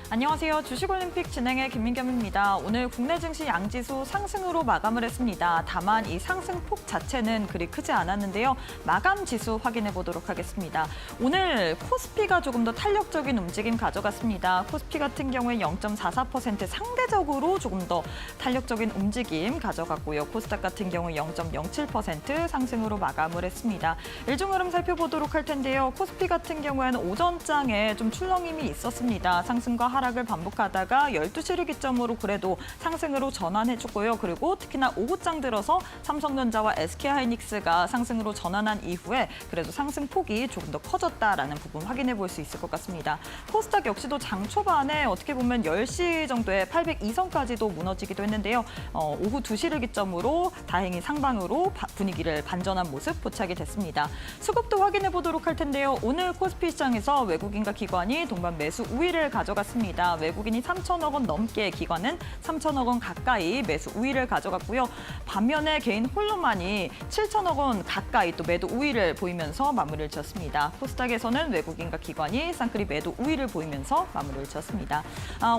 안녕하세요. 주식올림픽 진행의 김민겸입니다. 오늘 국내 증시 양지수 상승으로 마감을 했습니다. 다만 이 상승폭 자체는 그리 크지 않았는데요. 마감 지수 확인해 보도록 하겠습니다. 오늘 코스피가 조금 더 탄력적인 움직임 가져갔습니다. 코스피 같은 경우에 0.44% 상대적으로 조금 더 탄력적인 움직임 가져갔고요. 코스닥 같은 경우 0.07% 상승으로 마감을 했습니다. 일중 흐름 살펴보도록 할 텐데요. 코스피 같은 경우에는 오전장에 좀 출렁임이 있었습니다. 상승과 하락을 반복하다가 12시를 기점으로 그래도 상승으로 전환해줬고요. 그리고 특히나 오후장 들어서 삼성전자와 SK하이닉스가 상승으로 전환한 이후에 그래도 상승폭이 조금 더 커졌다라는 부분 확인해 볼 수 있을 것 같습니다. 코스닥 역시도 장 초반에 어떻게 보면 10시 정도에 802선까지도 무너지기도 했는데요. 오후 2시를 기점으로 다행히 상방으로 분위기를 반전한 모습 포착이 됐습니다. 수급도 확인해 보도록 할 텐데요. 오늘 코스피 시장에서 외국인과 기관이 동반 매수 우위를 가져갔습니다. 외국인이 3천억 원 넘게, 기관은 3천억 원 가까이 매수 우위를 가져갔고요. 반면에 개인 홀로만이 7천억 원 가까이 또 매도 우위를 보이면서 마무리를 지었습니다. 코스닥에서는 외국인과 기관이 쌍끌이 매도 우위를 보이면서 마무리를 지었습니다.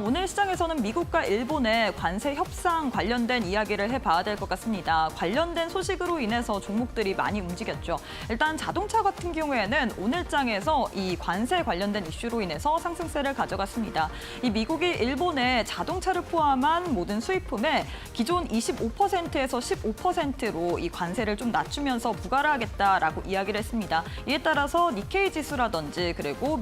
오늘 시장에서는 미국과 일본의 관세 협상 관련된 이야기를 해봐야 될 것 같습니다. 관련된 소식으로 인해서 종목들이 많이 움직였죠. 일단 자동차 같은 경우에는 오늘장에서 이 관세 관련된 이슈로 인해서 상승세를 가져갔습니다. 이 미국이 일본의 자동차를 포함한 모든 수입품에 기존 25%에서 15%로 이 관세를 좀 낮추면서 부과를 하겠다라고 이야기를 했습니다. 이에 따라서 니케이 지수라든지 그리고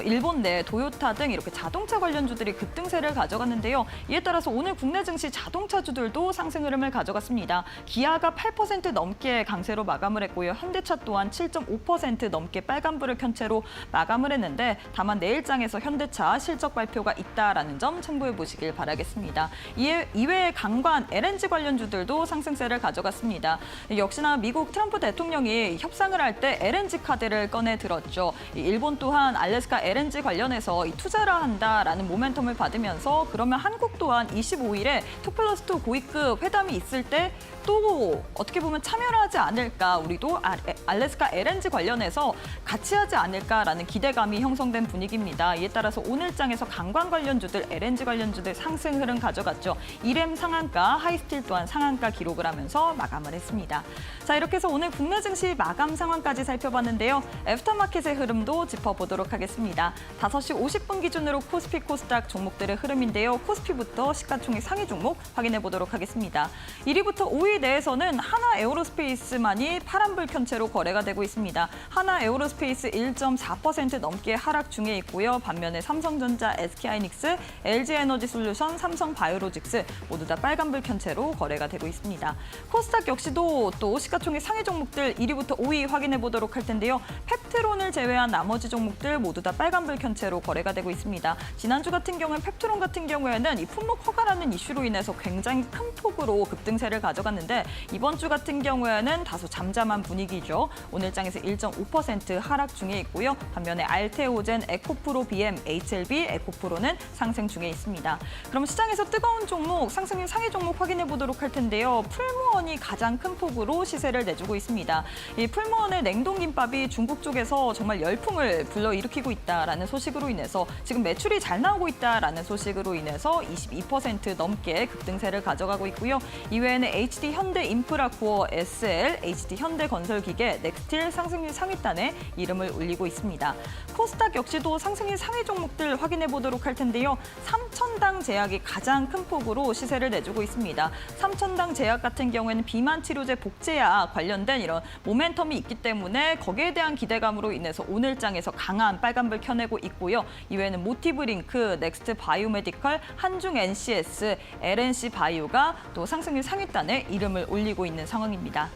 일본 내 도요타 등 이렇게 자동차 관련주들이 급등세를 가져갔는데요. 이에 따라서 오늘 국내 증시 자동차주들도 상승 흐름을 가져갔습니다. 기아가 8% 넘게 강세로 마감을 했고요. 현대차 또한 7.5% 넘게 빨간불을 켠 채로 마감을 했는데 다만 내일장에서 현대차 실적 발표가 있다라는 점 참고해 보시길 바라겠습니다. 이외에 강관, LNG 관련주들도 상승세를 가져갔습니다. 역시나 미국 트럼프 대통령이 협상을 할 때 LNG 카드를 꺼내 들었죠. 일본 또한 알래스카 LNG 관련해서 투자를 한다라는 모멘텀을 받으면서 그러면 한국 또한 25일에 2+2 고위급 회담이 있을 때 또 어떻게 보면 참여를 하지 않을까, 우리도 알래스카 LNG 관련해서 같이 하지 않을까라는 기대감이 형성된 분위기입니다. 이에 따라서 오늘장에서 강관 관련주들, LNG 관련주들 상승 흐름 가져갔죠. 이램 상한가, 하이스틸 또한 상한가 기록을 하면서 마감을 했습니다. 자, 이렇게 해서 오늘 국내 증시 마감 상황까지 살펴봤는데요. 애프터마켓의 흐름도 짚어보도록 하겠습니다. 5시 50분 기준으로 코스피, 코스닥 종목들의 흐름인데요. 코스피부터 시가총액 상위 종목 확인해 보도록 하겠습니다. 1위부터 5위 내에서는 하나 에어로스페이스만이 파란불 켠 채로 거래가 되고 있습니다. 하나 에어로스페이스 1.4% 넘게 하락 중에 있고요. 반면에 삼성전자, SK하이닉스, LG에너지솔루션, 삼성바이오로직스 모두 다 빨간불 켠 채로 거래가 되고 있습니다. 코스닥 역시도 또 시가총액 상위 종목들 1위부터 5위 확인해 보도록 할 텐데요. 펩트론을 제외한 나머지 종목들 모두 다 빨간불 켠 채로 거래가 되고 있습니다. 지난주 같은 경우는 펩트론 같은 경우에는 이 품목 허가라는 이슈로 인해서 굉장히 큰 폭으로 급등세를 가져갔는데 이번 주 같은 경우에는 다소 잠잠한 분위기죠. 오늘장에서 1.5% 하락 중에 있고요. 반면에 알테오젠, 에코프로, BM, HLB, 에코프로는 상승 중에 있습니다. 그럼 시장에서 뜨거운 종목, 상승률 상위 종목 확인해 보도록 할 텐데요. 풀무원이 가장 큰 폭으로 시세를 내주고 있습니다. 이 풀무원의 냉동김밥이 중국 쪽에서 정말 열풍을 불러일으키고 있다라는 소식으로 인해서 지금 매출이 잘 나오고 있다라는 소식으로 인해서 22% 넘게 급등세를 가져가고 있고요. 이외에는 HD 현대인프라코어, SL, HD 현대건설기계, 넥스틸 상승률 상위단에 이름을 올리고 있습니다. 코스닥 역시도 상승률 상위 종목들 확인해 보도록 할 텐데요. 삼천당 제약이 가장 큰 폭으로 시세를 내주고 있습니다. 삼천당 제약 같은 경우에는 비만 치료제 복제약 관련된 이런 모멘텀이 있기 때문에 거기에 대한 기대감으로 인해서 오늘장에서 강한 빨간불 켜내고 있고요. 이외에는 모티브링크, 넥스트 바이오메디컬, 한중 NCS, LNC 바이오가 또 상승률 상위단에 이름을 올리고 있는 상황입니다.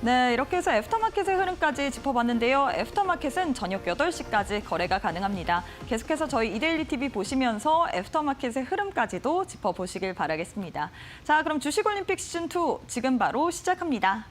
네, 이렇게 해서 애프터마켓의 흐름까지 짚어봤는데요. 애프터마켓은 저녁 8시까지 거래가 가능합니다. 계속해서 저희 이데일리 TV 보시면서 애프터마켓의 흐름까지도 짚어보시길 바라겠습니다. 자, 그럼 주식올림픽 시즌2 지금 바로 시작합니다.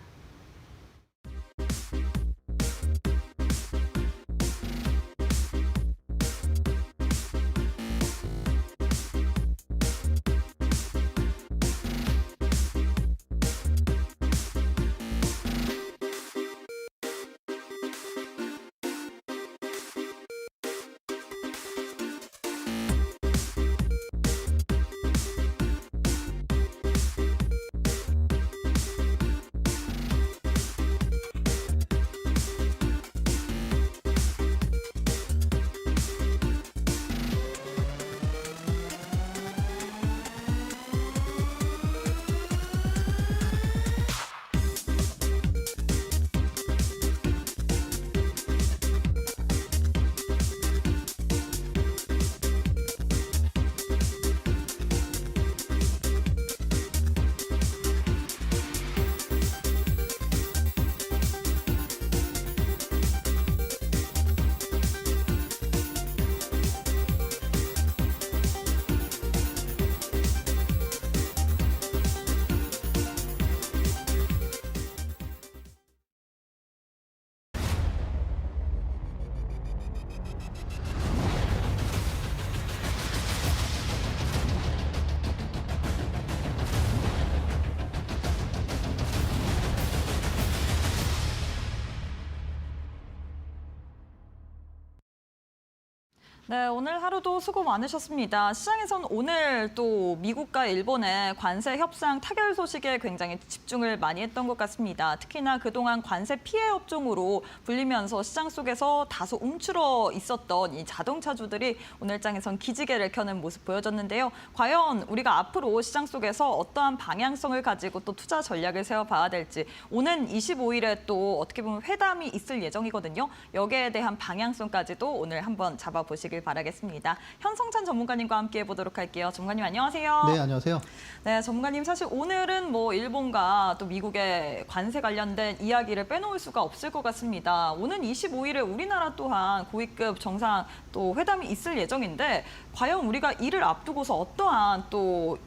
네, 오늘 하루도 수고 많으셨습니다. 시장에선 오늘 또 미국과 일본의 관세 협상 타결 소식에 굉장히 집중을 많이 했던 것 같습니다. 특히나 그동안 관세 피해 업종으로 불리면서 시장 속에서 다소 움츠러 있었던 이 자동차주들이 오늘장에선 기지개를 켜는 모습 보여줬는데요. 과연 우리가 앞으로 시장 속에서 어떠한 방향성을 가지고 또 투자 전략을 세워봐야 될지 오는 25일에 또 어떻게 보면 회담이 있을 예정이거든요. 여기에 대한 방향성까지도 오늘 한번 잡아보시길 바라겠습니다. 현성찬 전문가님과 함께 해보도록 할게요. 전문가님 안녕하세요. 네, 안녕하세요. 네, 전문가님 사실 오늘은 뭐 일본과 또 미국의 관세 관련된 이야기를 빼놓을 수가 없을 것 같습니다. 오는 25일에 우리나라 또한 고위급 정상 또 회담이 있을 예정인데 과연 우리가 이를 앞두고서 어떠한 또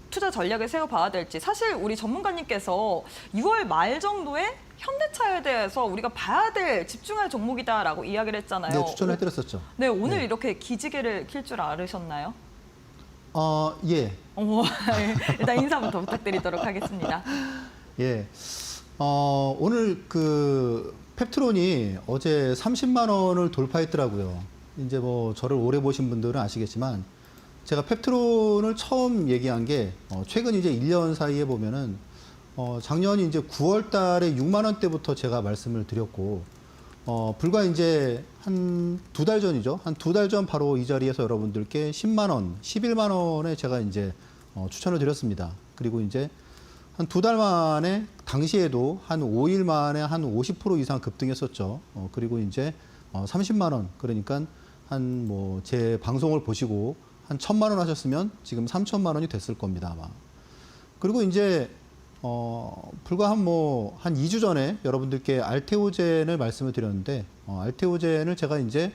투자 전략을 세워봐야 될지 사실 우리 전문가님께서 6월 말 정도에 현대차에 대해서 우리가 봐야 될 집중할 종목이다라고 이야기를 했잖아요. 네, 추천해드렸었죠. 네, 오늘 이렇게 기지개를 킬 줄 알으셨나요? 예. 일단 인사부터 부탁드리도록 하겠습니다. 예. 오늘 그 펩트론이 어제 30만 원을 돌파했더라고요. 이제 뭐 저를 오래 보신 분들은 아시겠지만 제가 펩트론을 처음 얘기한 게 최근 이제 1년 사이에 보면은 작년 이제 9월 달에 6만 원대부터 제가 말씀을 드렸고 불과 이제 한 2달 전이죠. 한 2달 전 바로 이 자리에서 여러분들께 10만 원, 11만 원에 제가 이제 추천을 드렸습니다. 그리고 이제 한 2달 만에 당시에도 한 5일 만에 한 50% 이상 급등했었죠. 그리고 이제 30만 원, 그러니까 한 뭐 제 방송을 보시고 한 1,000만 원 하셨으면 지금 3,000만 원이 됐을 겁니다, 아마. 그리고 이제 불과 한 2주 전에 여러분들께 알테오젠을 말씀을 드렸는데, 알테오젠을 제가 이제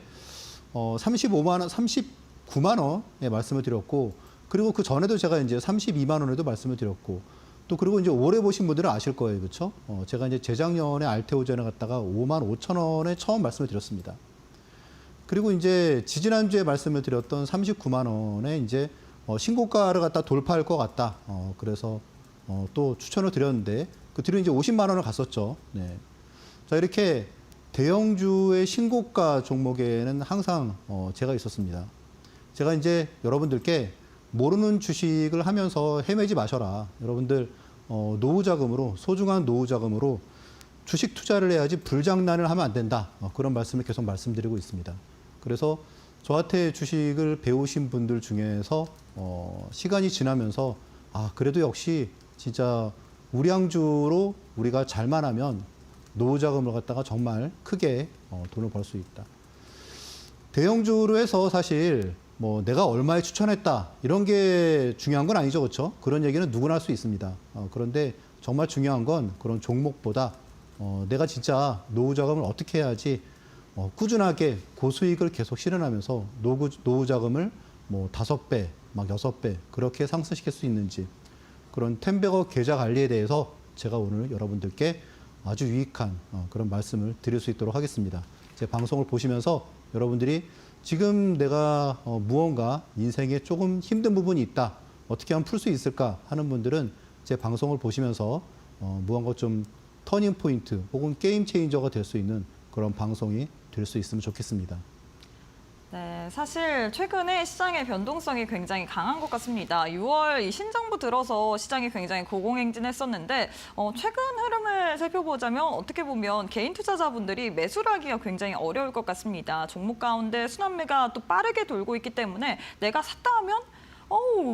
35만 원, 39만 원에 말씀을 드렸고, 그리고 그 전에도 제가 이제 32만 원에도 말씀을 드렸고, 또 그리고 이제 오래 보신 분들은 아실 거예요, 그렇죠? 제가 이제 재작년에 알테오젠을 갖다가 5만 5천 원에 처음 말씀을 드렸습니다. 그리고 이제 지지난주에 말씀을 드렸던 39만 원에 이제 신고가를 갖다 돌파할 것 같다. 그래서 또 추천을 드렸는데 그 뒤로 이제 50만 원을 갔었죠. 네. 자, 이렇게 대형주의 신고가 종목에는 항상 제가 있었습니다. 제가 이제 여러분들께 모르는 주식을 하면서 헤매지 마셔라. 여러분들 노후 자금으로, 소중한 노후 자금으로 주식 투자를 해야지 불장난을 하면 안 된다. 그런 말씀을 계속 말씀드리고 있습니다. 그래서 저한테 주식을 배우신 분들 중에서 시간이 지나면서 그래도 역시 진짜 우량주로 우리가 잘만 하면 노후 자금을 갖다가 정말 크게 돈을 벌 수 있다. 대형주로 해서 사실 뭐 내가 얼마에 추천했다 이런 게 중요한 건 아니죠, 그렇죠? 그런 얘기는 누구나 할 수 있습니다. 그런데 정말 중요한 건 그런 종목보다 내가 진짜 노후 자금을 어떻게 해야지 꾸준하게 고수익을 계속 실현하면서 노후 자금을 뭐 5배, 막 6배 그렇게 상승시킬 수 있는지 그런 텐베거 계좌 관리에 대해서 제가 오늘 여러분들께 아주 유익한 그런 말씀을 드릴 수 있도록 하겠습니다. 제 방송을 보시면서 여러분들이 지금 내가 무언가 인생에 조금 힘든 부분이 있다. 어떻게 하면 풀 수 있을까 하는 분들은 제 방송을 보시면서 무언가 좀 터닝 포인트 혹은 게임 체인저가 될 수 있는 그런 방송이 될 수 있으면 좋겠습니다. 네, 사실 최근에 시장의 변동성이 굉장히 강한 것 같습니다. 6월 이 신정부 들어서 시장이 굉장히 고공행진했었는데 최근 흐름을 살펴보자면 어떻게 보면 개인 투자자분들이 매수를 하기가 굉장히 어려울 것 같습니다. 종목 가운데 순환매가 또 빠르게 돌고 있기 때문에 내가 샀다 하면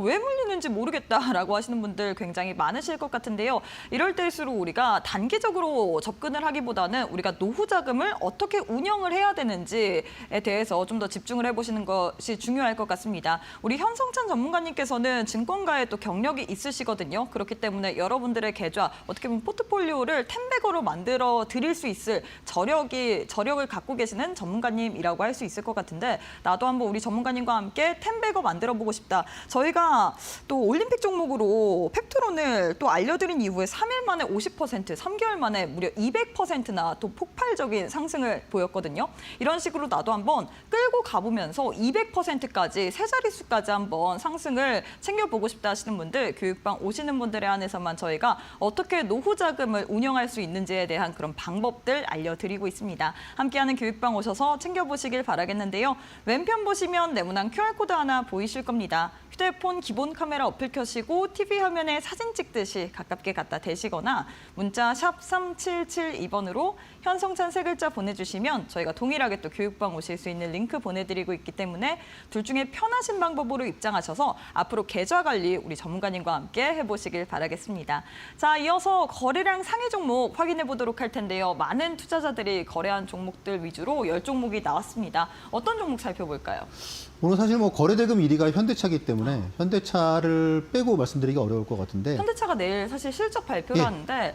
왜 물리는지 모르겠다라고 하시는 분들 굉장히 많으실 것 같은데요. 이럴 때일수록 우리가 단기적으로 접근을 하기보다는 우리가 노후 자금을 어떻게 운영을 해야 되는지에 대해서 좀 더 집중을 해보시는 것이 중요할 것 같습니다. 우리 현성찬 전문가님께서는 증권가에 또 경력이 있으시거든요. 그렇기 때문에 여러분들의 계좌, 어떻게 보면 포트폴리오를 텐베거로 만들어 드릴 수 있을 저력을 갖고 계시는 전문가님이라고 할 수 있을 것 같은데 나도 한번 우리 전문가님과 함께 텐베거 만들어 보고 싶다. 저희가 또 올림픽 종목으로 펩트론을 또 알려드린 이후에 3일 만에 50%, 3개월 만에 무려 200%나 또 폭발적인 상승을 보였거든요. 이런 식으로 나도 한번 끌고 가보면서 200%까지 세 자릿수까지 한번 상승을 챙겨보고 싶다 하시는 분들, 교육방 오시는 분들에 한해서만 저희가 어떻게 노후 자금을 운영할 수 있는지에 대한 그런 방법들 알려드리고 있습니다. 함께하는 교육방 오셔서 챙겨보시길 바라겠는데요. 왼편 보시면 네모난 QR코드 하나 보이실 겁니다. 휴대폰 기본 카메라 어플 켜시고 TV 화면에 사진 찍듯이 가깝게 갖다 대시거나 문자 샵 3772번으로 현성찬 세 글자 보내주시면 저희가 동일하게 또 교육방 오실 수 있는 링크 보내드리고 있기 때문에 둘 중에 편하신 방법으로 입장하셔서 앞으로 계좌 관리 우리 전문가님과 함께 해보시길 바라겠습니다. 자, 이어서 거래량 상위 종목 확인해 보도록 할 텐데요. 많은 투자자들이 거래한 종목들 위주로 10종목이 나왔습니다. 어떤 종목 살펴볼까요? 오늘 사실 뭐 거래대금 1위가 현대차기 때문에 현대차를 빼고 말씀드리기 어려울 것 같은데. 현대차가 내일 사실 실적 발표를 하는데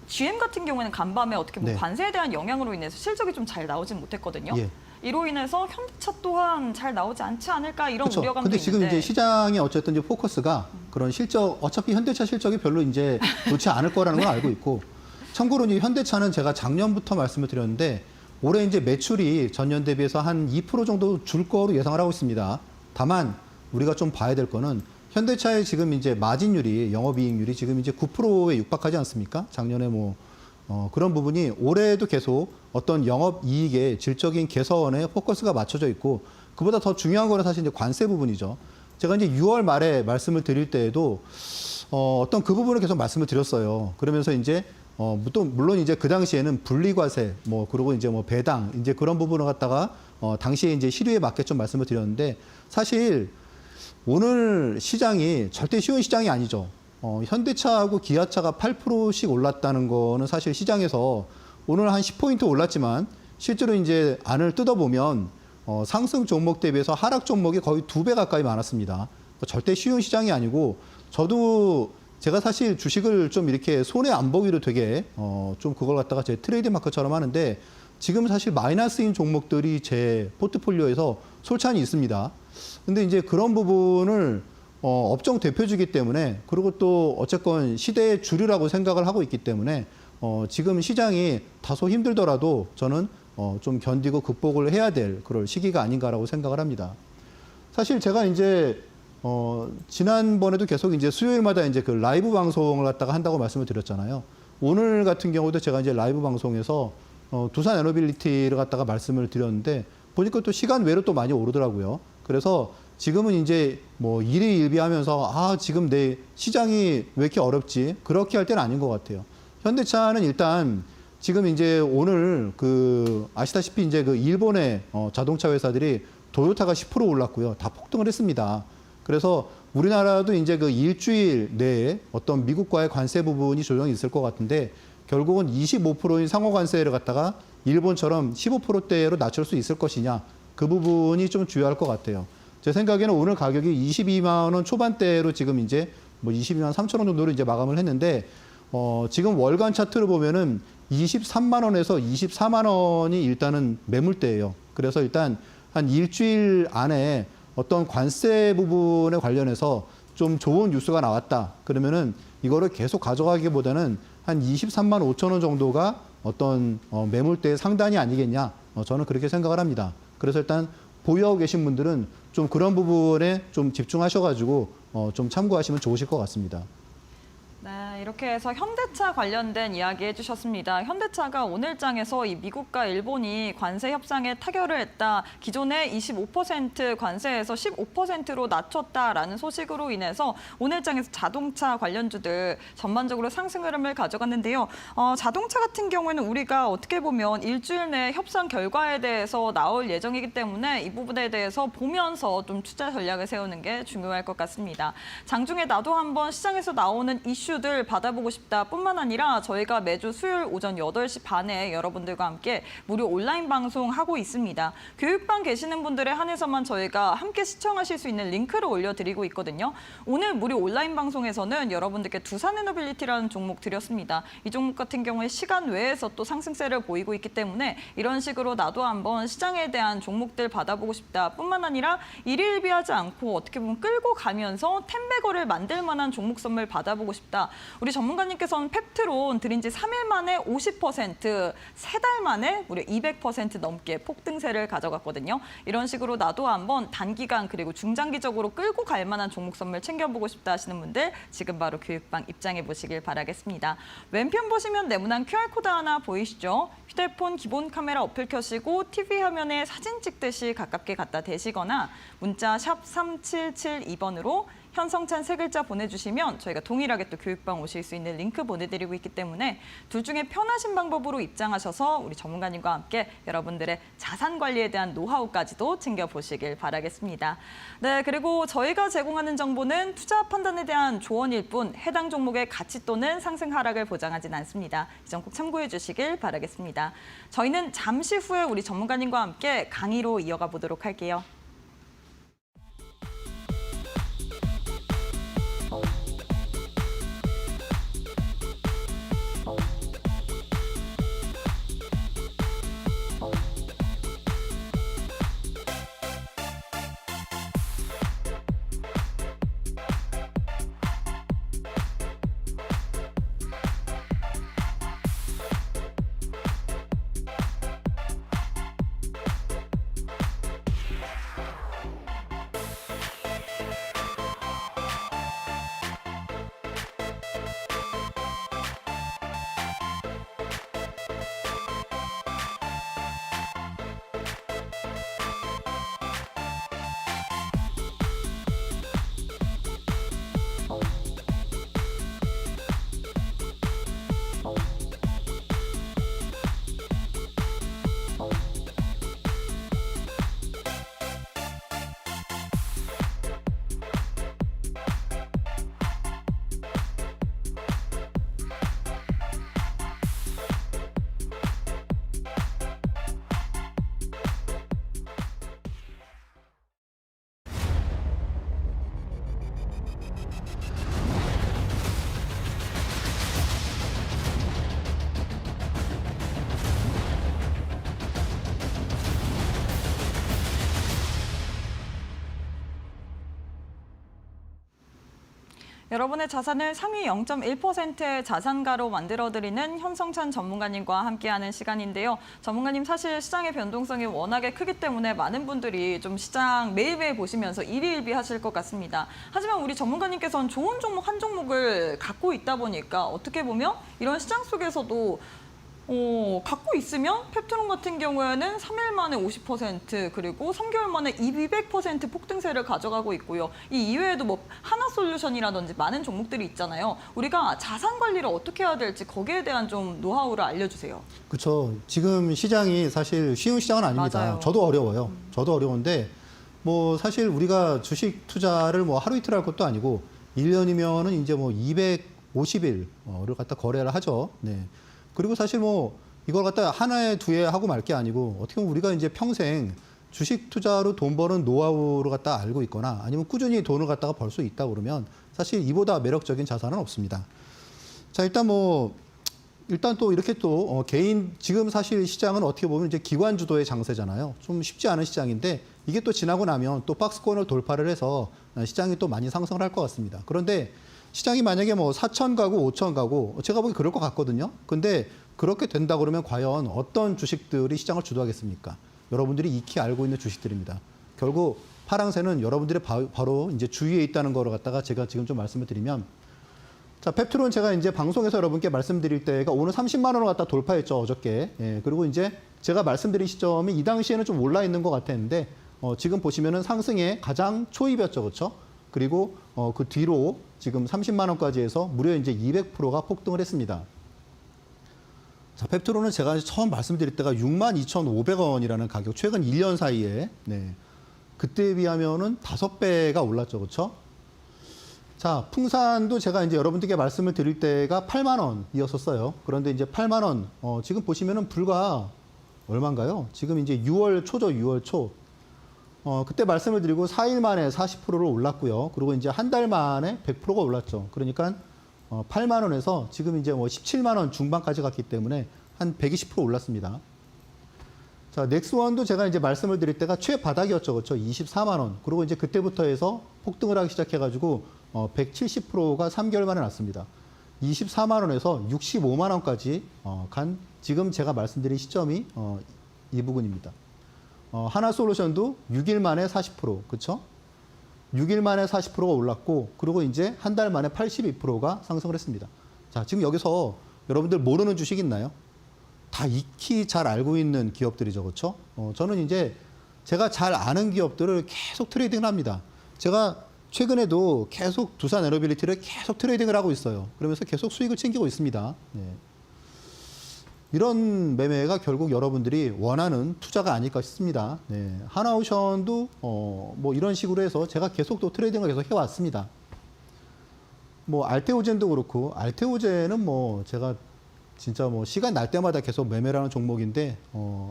GM 같은 경우에는 간밤에 어떻게 보면 네. 관세에 대한 영향으로 인해서 실적이 좀 잘 나오진 못했거든요. 예. 이로 인해서 현대차 또한 잘 나오지 않지 않을까 이런 그렇죠. 우려감도 근데 지금 있는데. 이제 시장의 어쨌든 이제 포커스가 그런 실적, 어차피 현대차 실적이 별로 이제 좋지 않을 거라는 걸 알고 있고, 참고로 이제 현대차는 제가 작년부터 말씀을 드렸는데 올해 이제 매출이 전년 대비해서 한 2% 정도 줄 거로 예상을 하고 있습니다. 다만 우리가 좀 봐야 될 거는 현대차의 지금 이제 마진율이, 영업이익률이 지금 이제 9%에 육박하지 않습니까? 작년에 그런 부분이 올해도 계속 어떤 영업이익의 질적인 개선에 포커스가 맞춰져 있고, 그보다 더 중요한 거는 사실 이제 관세 부분이죠. 제가 이제 6월 말에 말씀을 드릴 때에도 어떤 그 부분을 계속 말씀을 드렸어요. 그러면서 이제 또 물론 이제 그 당시에는 분리과세, 그리고 이제 배당, 이제 그런 부분을 갖다가 당시에 이제 시류에 맞게 좀 말씀을 드렸는데, 사실 오늘 시장이 절대 쉬운 시장이 아니죠. 현대차하고 기아차가 8%씩 올랐다는 거는 사실 시장에서 오늘 한 10포인트 올랐지만 실제로 이제 안을 뜯어보면 상승 종목 대비해서 하락 종목이 거의 2배 가까이 많았습니다. 절대 쉬운 시장이 아니고, 저도 제가 사실 주식을 좀 이렇게 손해 안 보기로 되게 좀 그걸 갖다가 제 트레이드 마크처럼 하는데, 지금 사실 마이너스인 종목들이 제 포트폴리오에서 솔찬히 있습니다. 근데 이제 그런 부분을 업종 대표주기 때문에, 그리고 또 어쨌건 시대의 주류라고 생각을 하고 있기 때문에 지금 시장이 다소 힘들더라도 저는 좀 견디고 극복을 해야 될 그럴 시기가 아닌가라고 생각을 합니다. 사실 제가 이제 지난번에도 계속 이제 수요일마다 이제 그 라이브 방송을 갖다가 한다고 말씀을 드렸잖아요. 오늘 같은 경우도 제가 이제 라이브 방송에서 두산 에너빌리티를 갖다가 말씀을 드렸는데, 보니까 또 시간 외로 또 많이 오르더라고요. 그래서 지금은 이제 일희일비하면서 지금 내 시장이 왜 이렇게 어렵지? 그렇게 할 때는 아닌 것 같아요. 현대차는 일단 지금 이제 오늘 아시다시피 이제 일본의 자동차 회사들이 도요타가 10% 올랐고요. 다 폭등을 했습니다. 그래서 우리나라도 이제 일주일 내에 어떤 미국과의 관세 부분이 조정이 있을 것 같은데, 결국은 25%인 상호 관세를 갖다가 일본처럼 15%대로 낮출 수 있을 것이냐, 그 부분이 좀 중요할 것 같아요. 제 생각에는 오늘 가격이 22만 원 초반대로 지금 이제 22만 3천 원 정도로 이제 마감을 했는데, 지금 월간 차트를 보면은 23만 원에서 24만 원이 일단은 매물대예요. 그래서 일단 한 일주일 안에 어떤 관세 부분에 관련해서 좀 좋은 뉴스가 나왔다. 그러면은 이거를 계속 가져가기보다는 한 23만 5천 원 정도가 어떤 매물대의 상단이 아니겠냐. 저는 그렇게 생각을 합니다. 그래서 일단 보유하고 계신 분들은 좀 그런 부분에 좀 집중하셔가지고 좀 참고하시면 좋으실 것 같습니다. 네, 이렇게 해서 현대차 관련된 이야기 해주셨습니다. 현대차가 오늘장에서 이 미국과 일본이 관세 협상에 타결을 했다. 기존의 25% 관세에서 15%로 낮췄다라는 소식으로 인해서 오늘장에서 자동차 관련주들 전반적으로 상승 흐름을 가져갔는데요. 자동차 같은 경우에는 우리가 어떻게 보면 일주일 내 협상 결과에 대해서 나올 예정이기 때문에 이 부분에 대해서 보면서 좀 투자 전략을 세우는 게 중요할 것 같습니다. 장중에 나도 한번 시장에서 나오는 이슈들 받아보고 싶다 뿐만 아니라 저희가 매주 수요일 오전 8시 반에 여러분들과 함께 무료 온라인 방송하고 있습니다. 교육방 계시는 분들에 한해서만 저희가 함께 시청하실 수 있는 링크를 올려드리고 있거든요. 오늘 무료 온라인 방송에서는 여러분들께 두산에너빌리티라는 종목 드렸습니다. 이 종목 같은 경우에 시간 외에서 또 상승세를 보이고 있기 때문에 이런 식으로 나도 한번 시장에 대한 종목들 받아보고 싶다 뿐만 아니라 일일비하지 않고 어떻게 보면 끌고 가면서 텐베거를 만들 만한 종목 선물 받아보고 싶다. 우리 전문가님께서는 펩트론 드린 지 3일 만에 50%, 3달 만에 무려 200% 넘게 폭등세를 가져갔거든요. 이런 식으로 나도 한번 단기간 그리고 중장기적으로 끌고 갈 만한 종목 선물 챙겨보고 싶다 하시는 분들 지금 바로 교육방 입장해 보시길 바라겠습니다. 왼편 보시면 네모난 QR코드 하나 보이시죠? 휴대폰 기본 카메라 어플 켜시고 TV 화면에 사진 찍듯이 가깝게 갖다 대시거나 문자 샵 3772번으로 현성찬 세 글자 보내주시면 저희가 동일하게 또 교육방 오실 수 있는 링크 보내드리고 있기 때문에 둘 중에 편하신 방법으로 입장하셔서 우리 전문가님과 함께 여러분들의 자산 관리에 대한 노하우까지도 챙겨보시길 바라겠습니다. 네, 그리고 저희가 제공하는 정보는 투자 판단에 대한 조언일 뿐 해당 종목의 가치 또는 상승 하락을 보장하진 않습니다. 이 점 꼭 참고해 주시길 바라겠습니다. 저희는 잠시 후에 우리 전문가님과 함께 강의로 이어가 보도록 할게요. 여러분의 자산을 상위 0.1%의 자산가로 만들어드리는 현성찬 전문가님과 함께하는 시간인데요. 전문가님 사실 시장의 변동성이 워낙에 크기 때문에 많은 분들이 좀 시장 매일매일 보시면서 일희일비하실 것 같습니다. 하지만 우리 전문가님께서는 좋은 종목 한 종목을 갖고 있다 보니까 어떻게 보면 이런 시장 속에서도 갖고 있으면 펩트론 같은 경우에는 3일 만에 50% 그리고 3개월 만에 200% 폭등세를 가져가고 있고요. 이 이외에도 뭐 하나솔루션이라든지 많은 종목들이 있잖아요. 우리가 자산 관리를 어떻게 해야 될지 거기에 대한 좀 노하우를 알려주세요. 그렇죠. 지금 시장이 사실 쉬운 시장은 아닙니다. 맞아요. 저도 어려워요. 저도 어려운데 뭐 사실 우리가 주식 투자를 뭐 하루 이틀 할 것도 아니고 1년이면은 이제 뭐 250일을 갖다 거래를 하죠. 네. 그리고 사실 뭐 이걸 갖다 하나에 두에 하고 말 게 아니고 어떻게 보면 우리가 이제 평생 주식 투자로 돈 버는 노하우를 갖다 알고 있거나 아니면 꾸준히 돈을 갖다가 벌 수 있다 그러면 사실 이보다 매력적인 자산은 없습니다. 자, 일단 또 이렇게 또 개인 지금 사실 시장은 어떻게 보면 이제 기관 주도의 장세잖아요. 좀 쉽지 않은 시장인데 이게 또 지나고 나면 또 박스권을 돌파를 해서 시장이 또 많이 상승을 할 것 같습니다. 그런데 시장이 만약에 뭐 4천 가고 5천 가고 제가 보기 그럴 것 같거든요. 근데 그렇게 된다 그러면 과연 어떤 주식들이 시장을 주도하겠습니까? 여러분들이 익히 알고 있는 주식들입니다. 결국 파랑새는 여러분들의 바로 이제 주위에 있다는 거를 갖다가 제가 지금 좀 말씀을 드리면 자, 펩트론 제가 이제 방송에서 여러분께 말씀드릴 때가 오늘 30만 원을 갖다 돌파했죠, 어저께. 예, 그리고 이제 제가 말씀드린 시점이 이 당시에는 좀 올라 있는 것 같았는데 지금 보시면은 상승의 가장 초입이었죠, 그렇죠? 그리고 그 뒤로 지금 30만 원까지 해서 무려 이제 200%가 폭등을 했습니다. 자, 펩트론은 제가 처음 말씀드릴 때가 62,500원이라는 가격, 최근 1년 사이에, 네. 그때에 비하면은 5배가 올랐죠, 그렇죠? 자, 풍산도 제가 이제 여러분들께 말씀을 드릴 때가 8만 원이었었어요. 그런데 이제 8만 원, 지금 보시면은 불과 얼마인가요? 지금 이제 6월 초죠, 6월 초. 그때 말씀을 드리고 4일 만에 40%를 올랐고요. 그리고 이제 한 달 만에 100%가 올랐죠. 그러니까 8만 원에서 지금 이제 뭐 17만 원 중반까지 갔기 때문에 한 120% 올랐습니다. 자, 넥스원도 제가 이제 말씀을 드릴 때가 최바닥이었죠. 그렇죠? 24만 원. 그리고 이제 그때부터 해서 폭등을 하기 시작해가지고 170%가 3개월 만에 났습니다. 24만 원에서 65만 원까지 간 지금 제가 말씀드린 시점이 이 부분입니다. 하나솔루션도 6일 만에 40%, 그렇죠? 6일 만에 40%가 올랐고, 그리고 이제 한 달 만에 82%가 상승을 했습니다. 자, 지금 여기서 여러분들 모르는 주식 있나요? 다 익히 잘 알고 있는 기업들이죠, 그렇죠? 저는 이제 제가 잘 아는 기업들을 계속 트레이딩을 합니다. 제가 최근에도 계속 두산 에너빌리티를 계속 트레이딩을 하고 있어요. 그러면서 계속 수익을 챙기고 있습니다. 네. 이런 매매가 결국 여러분들이 원하는 투자가 아닐까 싶습니다. 네. 하나오션도 뭐 이런 식으로 해서 제가 계속 또 트레이딩을 계속 해왔습니다. 뭐 알테오젠도 그렇고, 알테오젠은 뭐 제가 진짜 뭐 시간 날 때마다 계속 매매를 하는 종목인데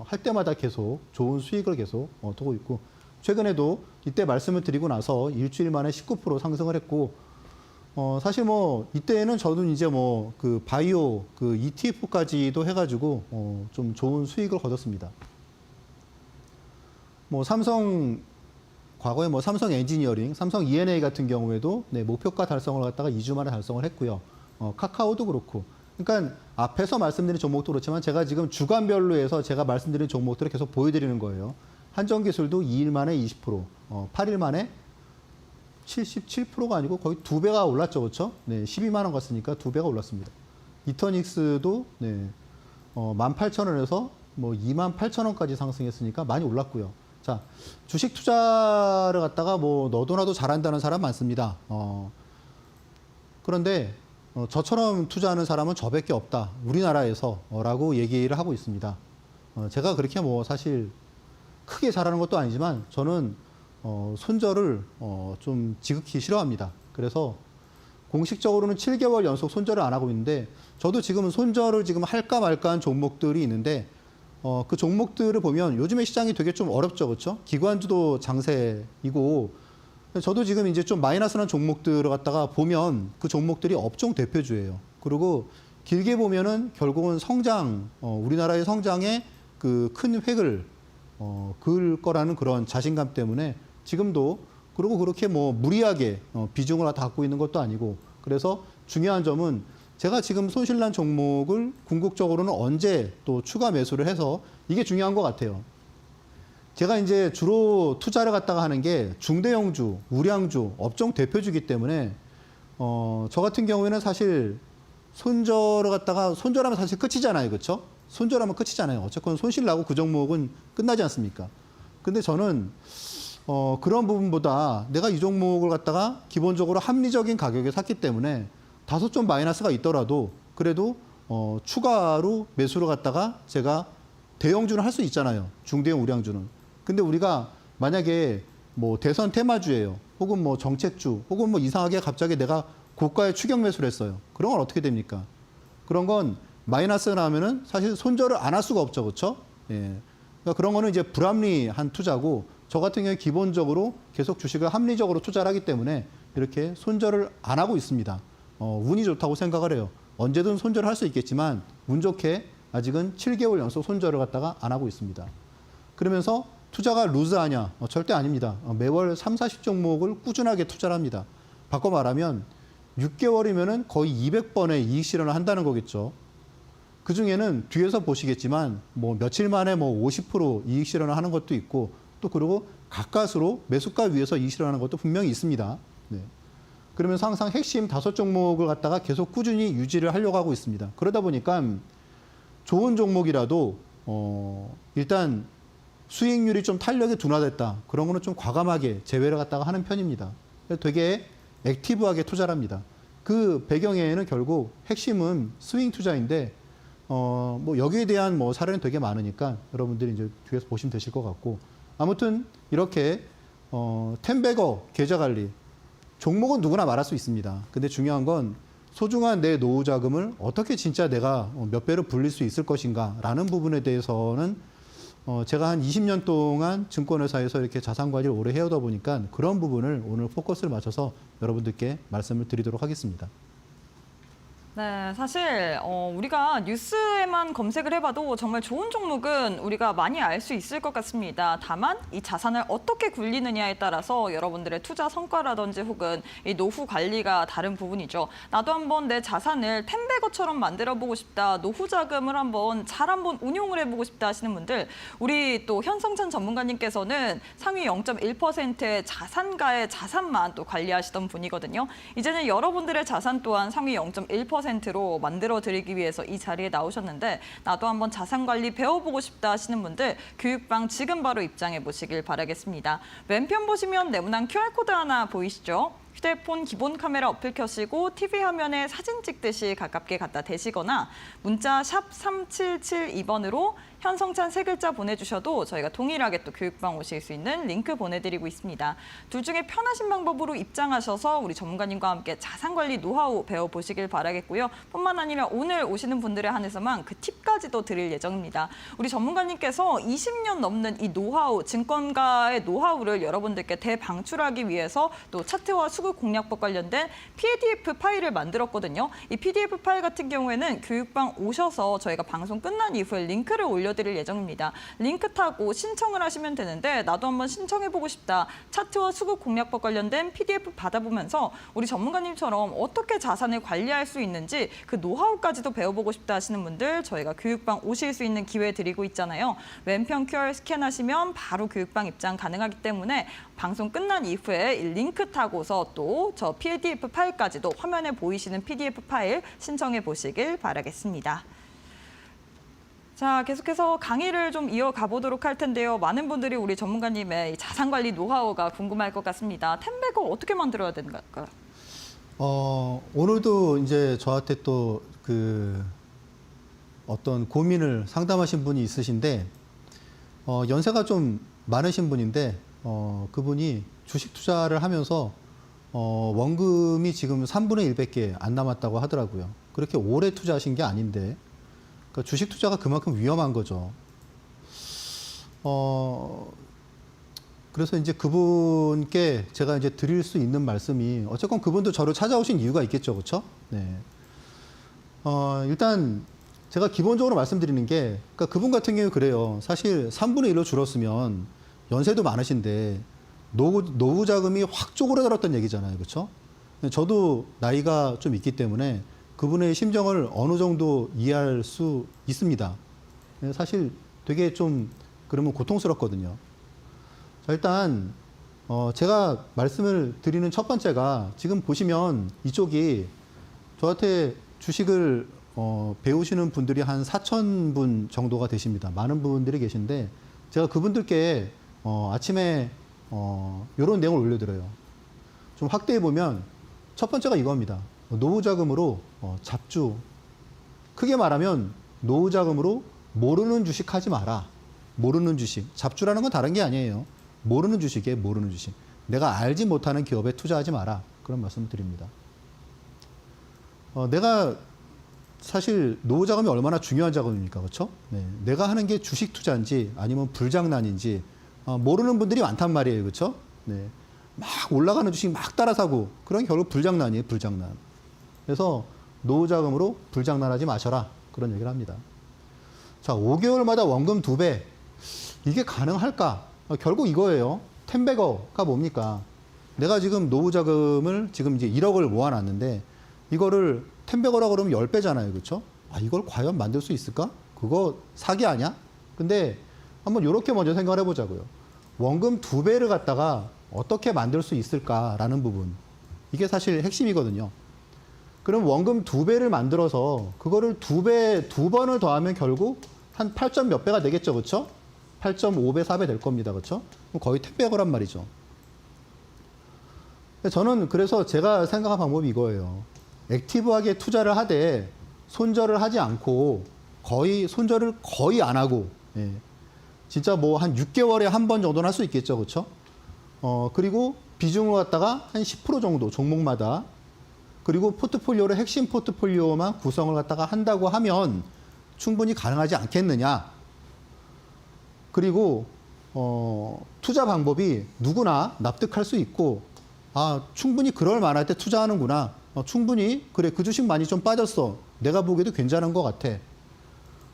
할 때마다 계속 좋은 수익을 계속 두고 있고, 최근에도 이때 말씀을 드리고 나서 일주일 만에 19% 상승을 했고, 사실 뭐 이때는 저는 이제 뭐 그 바이오 그 ETF까지도 해가지고 좀 좋은 수익을 거뒀습니다. 뭐 삼성 과거에 뭐 삼성 엔지니어링, 삼성 E&A 같은 경우에도 네, 목표가 달성을 갖다가 2주 만에 달성을 했고요. 카카오도 그렇고. 그러니까 앞에서 말씀드린 종목도 그렇지만 제가 지금 주간별로 해서 제가 말씀드린 종목들을 계속 보여드리는 거예요. 한전기술도 2일 만에 20%, 8일 만에 77%가 아니고 거의 2배가 올랐죠, 그렇죠? 네, 12만 원 갔으니까 2배가 올랐습니다. 이터닉스도 네, 18,000원에서 뭐 28,000원까지 상승했으니까 많이 올랐고요. 자, 주식 투자를 갖다가 뭐 너도 나도 잘한다는 사람 많습니다. 그런데 저처럼 투자하는 사람은 저밖에 없다. 우리나라에서 라고 얘기를 하고 있습니다. 제가 그렇게 뭐 사실 크게 잘하는 것도 아니지만 저는 손절을 좀 지극히 싫어합니다. 그래서 공식적으로는 7개월 연속 손절을 안 하고 있는데 저도 지금 손절을 지금 할까 말까 한 종목들이 있는데 그 종목들을 보면 요즘에 시장이 되게 좀 어렵죠. 그렇죠? 기관주도 장세이고 저도 지금 이제 좀 마이너스 난 종목들을 갖다가 보면 그 종목들이 업종 대표주예요. 그리고 길게 보면은 결국은 성장, 우리나라의 성장에 그 큰 획을 그을 거라는 그런 자신감 때문에 지금도 그리고 그렇게 뭐 무리하게 비중을 다 갖고 있는 것도 아니고 그래서 중요한 점은 제가 지금 손실난 종목을 궁극적으로는 언제 또 추가 매수를 해서 이게 중요한 것 같아요. 제가 이제 주로 투자를 갖다가 하는 게 중대형주, 우량주, 업종 대표주기 때문에 저 같은 경우에는 사실 손절을 갖다가 손절하면 사실 끝이잖아요. 그렇죠? 손절하면 끝이잖아요. 어쨌건 손실 나고 그 종목은 끝나지 않습니까? 근데 저는 그런 부분보다 내가 이 종목을 갖다가 기본적으로 합리적인 가격에 샀기 때문에 다소 좀 마이너스가 있더라도 그래도 추가로 매수를 갖다가 제가 대형주는 할 수 있잖아요. 중대형 우량주는. 근데 우리가 만약에 뭐 대선 테마주예요. 혹은 뭐 정책주, 혹은 뭐 이상하게 갑자기 내가 고가에 추격 매수를 했어요. 그런 건 어떻게 됩니까? 그런 건 마이너스 나면은 사실 손절을 안 할 수가 없죠. 그렇죠? 예. 그러니까 그런 거는 이제 불합리한 투자고 저 같은 경우에 기본적으로 계속 주식을 합리적으로 투자를 하기 때문에 이렇게 손절을 안 하고 있습니다. 운이 좋다고 생각을 해요. 언제든 손절을 할 수 있겠지만 운 좋게 아직은 7개월 연속 손절을 갖다가 안 하고 있습니다. 그러면서 투자가 루즈하냐? 절대 아닙니다. 매월 3, 40종목을 꾸준하게 투자를 합니다. 바꿔 말하면 6개월이면은 거의 200번의 이익 실현을 한다는 거겠죠. 그 중에는 뒤에서 보시겠지만 뭐 며칠 만에 뭐 50% 이익 실현을 하는 것도 있고 또 그리고 가까스로 매수가 위에서 이익 실현하는 것도 분명히 있습니다. 네. 그러면서 항상 핵심 5종목을 갖다가 계속 꾸준히 유지를 하려고 하고 있습니다. 그러다 보니까 좋은 종목이라도 일단 수익률이 좀 탄력이 둔화됐다. 그런 거는 좀 과감하게 제외를 갖다가 하는 편입니다. 되게 액티브하게 투자를 합니다. 그 배경에는 결국 핵심은 스윙 투자인데 뭐 여기에 대한 뭐 사례는 되게 많으니까 여러분들이 이제 뒤에서 보시면 되실 것 같고 아무튼 이렇게 텐베거 계좌 관리 종목은 누구나 말할 수 있습니다. 근데 중요한 건 소중한 내 노후 자금을 어떻게 진짜 내가 몇 배로 불릴 수 있을 것인가라는 부분에 대해서는 제가 한 20년 동안 증권회사에서 이렇게 자산 관리를 오래 해오다 보니까 그런 부분을 오늘 포커스를 맞춰서 여러분들께 말씀을 드리도록 하겠습니다. 네, 사실 우리가 뉴스에만 검색을 해봐도 정말 좋은 종목은 우리가 많이 알 수 있을 것 같습니다. 다만 이 자산을 어떻게 굴리느냐에 따라서 여러분들의 투자 성과라든지 혹은 이 노후 관리가 다른 부분이죠. 나도 한번 내 자산을 텐베거처럼 만들어보고 싶다, 노후 자금을 한번 운용을 해보고 싶다 하시는 분들, 우리 또 현성찬 전문가님께서는 상위 0.1%의 자산가의 자산만 또 관리하시던 분이거든요. 이제는 여러분들의 자산 또한 상위 0.1%로 만들어드리기 위해서 이 자리에 나오셨는데 나도 한번 자산관리 배워보고 싶다 하시는 분들 교육방 지금 바로 입장해 보시길 바라겠습니다. 왼편 보시면 네모난 QR코드 하나 보이시죠? 휴대폰 기본 카메라 어플 켜시고 TV 화면에 사진 찍듯이 가깝게 갖다 대시거나 문자 샵 3772번으로 현성찬 세 글자 보내주셔도 저희가 동일하게 또 교육방 오실 수 있는 링크 보내드리고 있습니다. 둘 중에 편하신 방법으로 입장하셔서 우리 전문가님과 함께 자산관리 노하우 배워보시길 바라겠고요. 뿐만 아니라 오늘 오시는 분들에 한해서만 그 팁까지도 드릴 예정입니다. 우리 전문가님께서 20년 넘는 이 노하우, 증권가의 노하우를 여러분들께 대방출하기 위해서 또 차트와 수급 공략법 관련된 PDF 파일을 만들었거든요. 이 PDF 파일 같은 경우에는 교육방 오셔서 저희가 방송 끝난 이후에 링크를 올려드릴 예정입니다. 링크 타고 신청을 하시면 되는데 나도 한번 신청해보고 싶다. 차트와 수급 공략법 관련된 PDF 받아보면서 우리 전문가님처럼 어떻게 자산을 관리할 수 있는지 그 노하우까지도 배워보고 싶다 하시는 분들 저희가 교육방 오실 수 있는 기회 드리고 있잖아요. 왼편 QR 스캔하시면 바로 교육방 입장 가능하기 때문에 방송 끝난 이후에 이 링크 타고서 또 저 PDF 파일까지도 화면에 보이시는 PDF 파일 신청해 보시길 바라겠습니다. 자, 계속해서 강의를 좀 이어가 보도록 할 텐데요. 많은 분들이 우리 전문가님의 이 자산관리 노하우가 궁금할 것 같습니다. 텐베거 어떻게 만들어야 되는가요? 오늘도 이제 저한테 또 어떤 고민을 상담하신 분이 있으신데 연세가 좀 많으신 분인데 그분이 주식 투자를 하면서 원금이 지금 3분의 1밖에 안 남았다고 하더라고요. 그렇게 오래 투자하신 게 아닌데 그러니까 주식 투자가 그만큼 위험한 거죠. 그래서 이제 그분께 제가 이제 드릴 수 있는 말씀이 어쨌건 그분도 저를 찾아오신 이유가 있겠죠, 그렇죠? 네. 일단 제가 기본적으로 말씀드리는 게 그러니까 그분 같은 경우 그래요. 사실 3분의 1로 줄었으면 연세도 많으신데 노후 자금이 확 쪼그라들었던 얘기잖아요, 그렇죠? 저도 나이가 좀 있기 때문에 그분의 심정을 어느 정도 이해할 수 있습니다. 사실 되게 좀 그러면 고통스럽거든요. 자, 일단 제가 말씀을 드리는 첫 번째가 지금 보시면 이쪽이 저한테 주식을 배우시는 분들이 한 4,000분 정도가 되십니다. 많은 분들이 계신데 제가 그분들께 아침에 이런 내용을 올려드려요. 좀 확대해 보면 첫 번째가 이겁니다. 노후 자금으로 잡주. 크게 말하면 노후 자금으로 모르는 주식 하지 마라. 모르는 주식. 잡주라는 건 다른 게 아니에요. 모르는 주식에 모르는 주식. 내가 알지 못하는 기업에 투자하지 마라. 그런 말씀을 드립니다. 내가 사실 노후 자금이 얼마나 중요한 자금입니까? 그렇죠? 네. 내가 하는 게 주식 투자인지 아니면 불장난인지 모르는 분들이 많단 말이에요. 그렇죠? 네. 막 올라가는 주식 막 따라 사고 그런 결국 불장난이에요. 불장난. 그래서 노후 자금으로 불장난하지 마셔라. 그런 얘기를 합니다. 자, 5개월마다 원금 2배. 이게 가능할까? 결국 이거예요. 텐베거가 뭡니까? 내가 지금 노후 자금을 지금 이제 1억을 모아놨는데 이거를 텐베거라고 그러면 10배잖아요. 그렇죠? 이걸 과연 만들 수 있을까? 그거 사기 아니야? 근데 한번 이렇게 먼저 생각을 해보자고요. 원금 2배를 갖다가 어떻게 만들 수 있을까라는 부분. 이게 사실 핵심이거든요. 그럼 원금 2배를 만들어서 그거를 2번을 더하면 결국 한 8점 몇 배가 되겠죠. 그렇죠? 8.5배, 4배 될 겁니다. 그렇죠? 거의 텐베거란 말이죠. 저는 그래서 제가 생각한 방법이 이거예요. 액티브하게 투자를 하되 손절을 하지 않고 손절을 거의 안 하고 진짜 뭐 한 6개월에 한 번 정도는 할 수 있겠죠. 그렇죠? 그리고 비중을 갖다가 한 10% 정도 종목마다 그리고 포트폴리오를 핵심 포트폴리오만 구성을 갖다가 한다고 하면 충분히 가능하지 않겠느냐. 그리고 투자 방법이 누구나 납득할 수 있고 충분히 그럴 만할 때 투자하는구나. 충분히 그래 그 주식 많이 좀 빠졌어. 내가 보기에도 괜찮은 것 같아.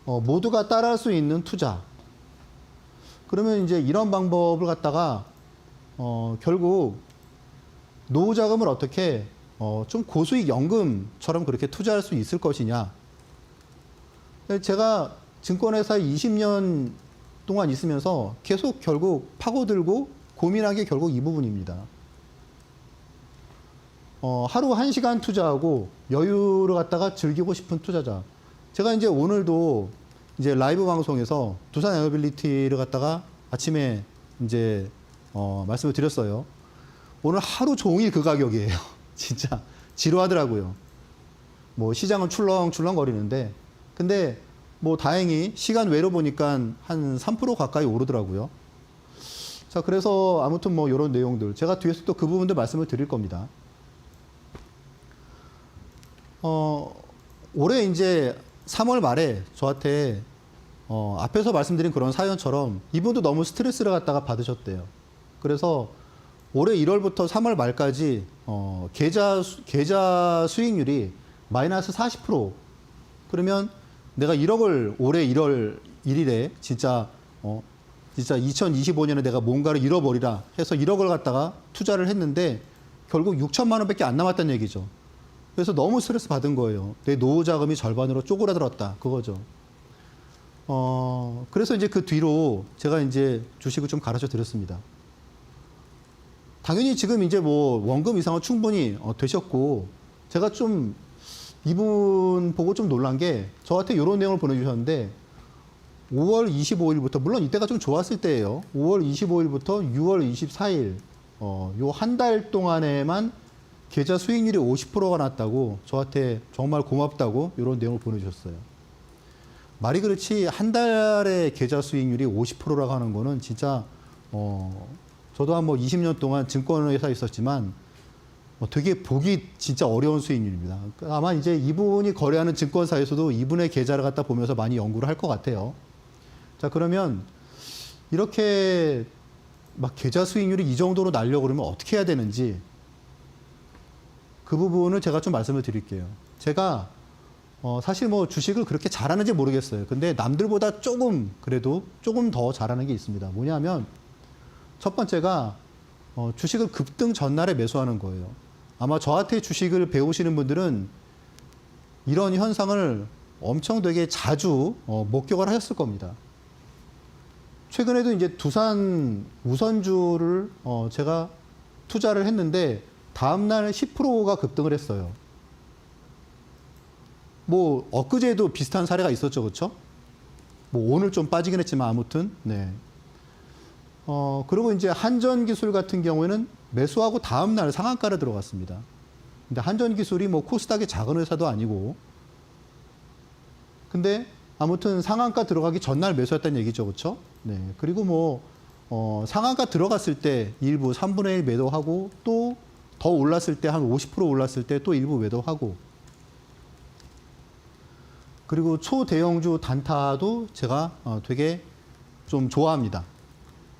모두가 따라할 수 있는 투자. 그러면 이제 이런 방법을 갖다가 결국 노후 자금을 어떻게 좀 고수익 연금처럼 그렇게 투자할 수 있을 것이냐. 제가 증권회사에 20년 동안 있으면서 계속 결국 파고들고 고민한 게 결국 이 부분입니다. 하루 1시간 투자하고 여유를 갖다가 즐기고 싶은 투자자. 제가 이제 오늘도 이제 라이브 방송에서 두산 에너빌리티를 갖다가 아침에 이제 말씀을 드렸어요. 오늘 하루 종일 그 가격이에요. 진짜 지루하더라고요. 뭐 시장은 출렁출렁 거리는데 근데 뭐 다행히 시간 외로 보니까 한 3% 가까이 오르더라고요. 자, 그래서 아무튼 뭐 이런 내용들 제가 뒤에서 또 그 부분들 말씀을 드릴 겁니다. 올해 이제 3월 말에 저한테 앞에서 말씀드린 그런 사연처럼 이분도 너무 스트레스를 갖다가 받으셨대요. 그래서 올해 1월부터 3월 말까지 계좌 수익률이 마이너스 40%. 그러면 내가 1억을 올해 1월 1일에 진짜 2025년에 내가 뭔가를 잃어버리라 해서 1억을 갖다가 투자를 했는데 결국 6천만 원밖에 안 남았다는 얘기죠. 그래서 너무 스트레스 받은 거예요. 내 노후 자금이 절반으로 쪼그라들었다. 그거죠. 그래서 이제 그 뒤로 제가 이제 주식을 좀 가르쳐 드렸습니다. 당연히 지금 이제 뭐 원금 이상은 충분히 되셨고, 제가 좀 이분 보고 좀 놀란 게 저한테 이런 내용을 보내주셨는데 5월 25일부터, 물론 이때가 좀 좋았을 때예요. 5월 25일부터 6월 24일, 요 한 달 동안에만 계좌 수익률이 50%가 났다고 저한테 정말 고맙다고 이런 내용을 보내주셨어요. 말이 그렇지 한 달에 계좌 수익률이 50%라고 하는 거는 진짜 저도 한 뭐 20년 동안 증권회사에 있었지만 되게 보기 진짜 어려운 수익률입니다. 아마 이제 이분이 거래하는 증권사에서도 이분의 계좌를 갖다 보면서 많이 연구를 할 것 같아요. 자, 그러면 이렇게 막 계좌 수익률이 이 정도로 날려고 그러면 어떻게 해야 되는지 그 부분을 제가 좀 말씀을 드릴게요. 제가 사실 뭐 주식을 그렇게 잘하는지 모르겠어요. 근데 남들보다 그래도 조금 더 잘하는 게 있습니다. 뭐냐면 첫 번째가 주식을 급등 전날에 매수하는 거예요. 아마 저한테 주식을 배우시는 분들은 이런 현상을 엄청 되게 자주 목격을 하셨을 겁니다. 최근에도 이제 두산 우선주를 제가 투자를 했는데 다음날 10%가 급등을 했어요. 뭐 엊그제도 비슷한 사례가 있었죠, 그렇죠? 뭐 오늘 좀 빠지긴 했지만 아무튼 네. 그리고 이제 한전기술 같은 경우에는 매수하고 다음날 상한가를 들어갔습니다. 근데 한전기술이 뭐 코스닥의 작은 회사도 아니고, 근데 아무튼 상한가 들어가기 전날 매수했다는 얘기죠, 그렇죠? 네. 그리고 뭐 상한가 들어갔을 때 일부 3분의 1 매도하고 또 더 올랐을 때 한 50% 올랐을 때 또 일부 매도하고, 그리고 초대형주 단타도 제가 되게 좀 좋아합니다.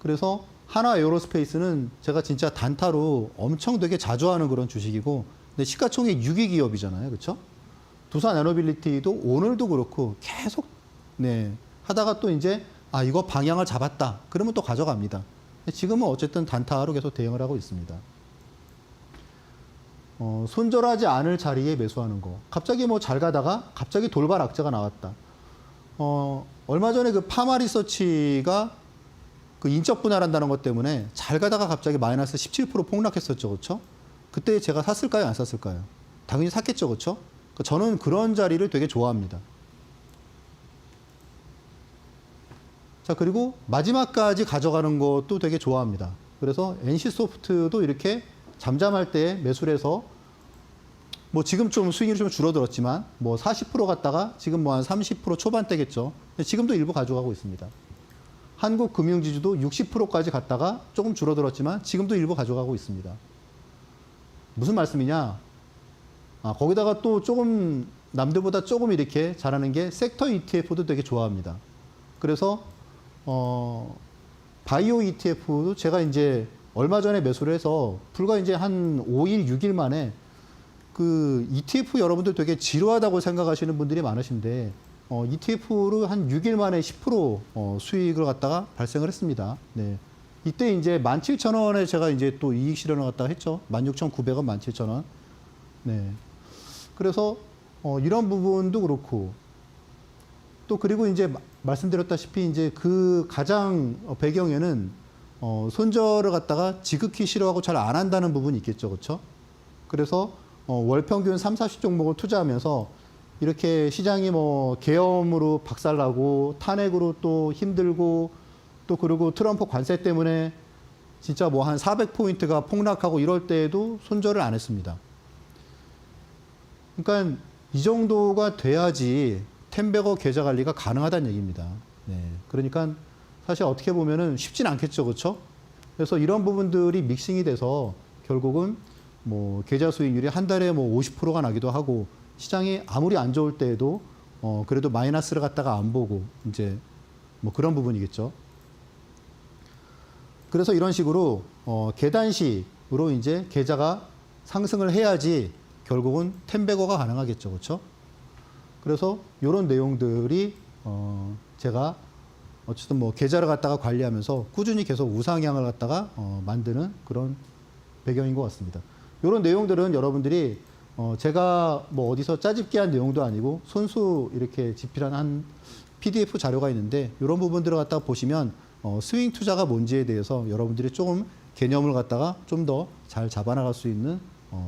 그래서 하나 에어로스페이스는 제가 진짜 단타로 엄청 되게 자주 하는 그런 주식이고, 근데 시가총액 6위 기업이잖아요, 그렇죠? 두산 에너빌리티도 오늘도 그렇고 계속 네 하다가 또 이제 이거 방향을 잡았다 그러면 또 가져갑니다. 지금은 어쨌든 단타로 계속 대응을 하고 있습니다. 손절하지 않을 자리에 매수하는 거. 갑자기 뭐 잘 가다가 갑자기 돌발 악재가 나왔다. 얼마 전에 그 파마 리서치가 그 인적 분할한다는 것 때문에 잘 가다가 갑자기 마이너스 17% 폭락했었죠, 그렇죠? 그때 제가 샀을까요, 안 샀을까요? 당연히 샀겠죠, 그렇죠? 저는 그런 자리를 되게 좋아합니다. 자, 그리고 마지막까지 가져가는 것도 되게 좋아합니다. 그래서 NC소프트도 이렇게 잠잠할 때 매수를 해서 뭐 지금 좀 수익률이 좀 줄어들었지만 뭐 40% 갔다가 지금 뭐 한 30% 초반대겠죠. 지금도 일부 가져가고 있습니다. 한국금융지주도 60%까지 갔다가 조금 줄어들었지만 지금도 일부 가져가고 있습니다. 무슨 말씀이냐? 거기다가 또 조금 남들보다 조금 이렇게 잘하는 게 섹터 ETF도 되게 좋아합니다. 그래서 바이오 ETF도 제가 이제 얼마 전에 매수를 해서 불과 이제 한 5일, 6일 만에 그 ETF 여러분들 되게 지루하다고 생각하시는 분들이 많으신데 ETF로 한 6일 만에 10% 수익을 갖다가 발생을 했습니다. 네. 이때 이제 17,000원에 제가 이제 또 이익 실현을 갖다가 했죠. 16,900원, 17,000원. 네. 그래서 이런 부분도 그렇고 또 그리고 이제 말씀드렸다시피 이제 그 가장 배경에는 손절을 갖다가 지극히 싫어하고 잘 안 한다는 부분이 있겠죠. 그렇죠? 그래서 월 평균 3, 40 종목을 투자하면서 이렇게 시장이 뭐 계엄으로 박살나고 탄핵으로 또 힘들고 또 그리고 트럼프 관세 때문에 진짜 뭐 한 400포인트가 폭락하고 이럴 때에도 손절을 안 했습니다. 그러니까 이 정도가 돼야지 텐베거 계좌 관리가 가능하다는 얘기입니다. 네. 그러니까 사실 어떻게 보면은 쉽진 않겠죠. 그렇죠? 그래서 이런 부분들이 믹싱이 돼서 결국은 뭐 계좌 수익률이 한 달에 뭐 50%가 나기도 하고 시장이 아무리 안 좋을 때에도 그래도 마이너스를 갖다가 안 보고 이제 뭐 그런 부분이겠죠. 그래서 이런 식으로 계단식으로 이제 계좌가 상승을 해야지 결국은 텐베거가 가능하겠죠. 그렇죠? 그래서 이런 내용들이 제가 어쨌든 뭐 계좌를 갖다가 관리하면서 꾸준히 계속 우상향을 갖다가 만드는 그런 배경인 것 같습니다. 이런 내용들은 여러분들이 제가 뭐 어디서 짜집기 한 내용도 아니고 손수 이렇게 집필한 한 PDF 자료가 있는데 이런 부분들을 갖다가 보시면 스윙 투자가 뭔지에 대해서 여러분들이 조금 개념을 갖다가 좀 더 잘 잡아나갈 수 있는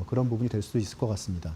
그런 부분이 될 수도 있을 것 같습니다.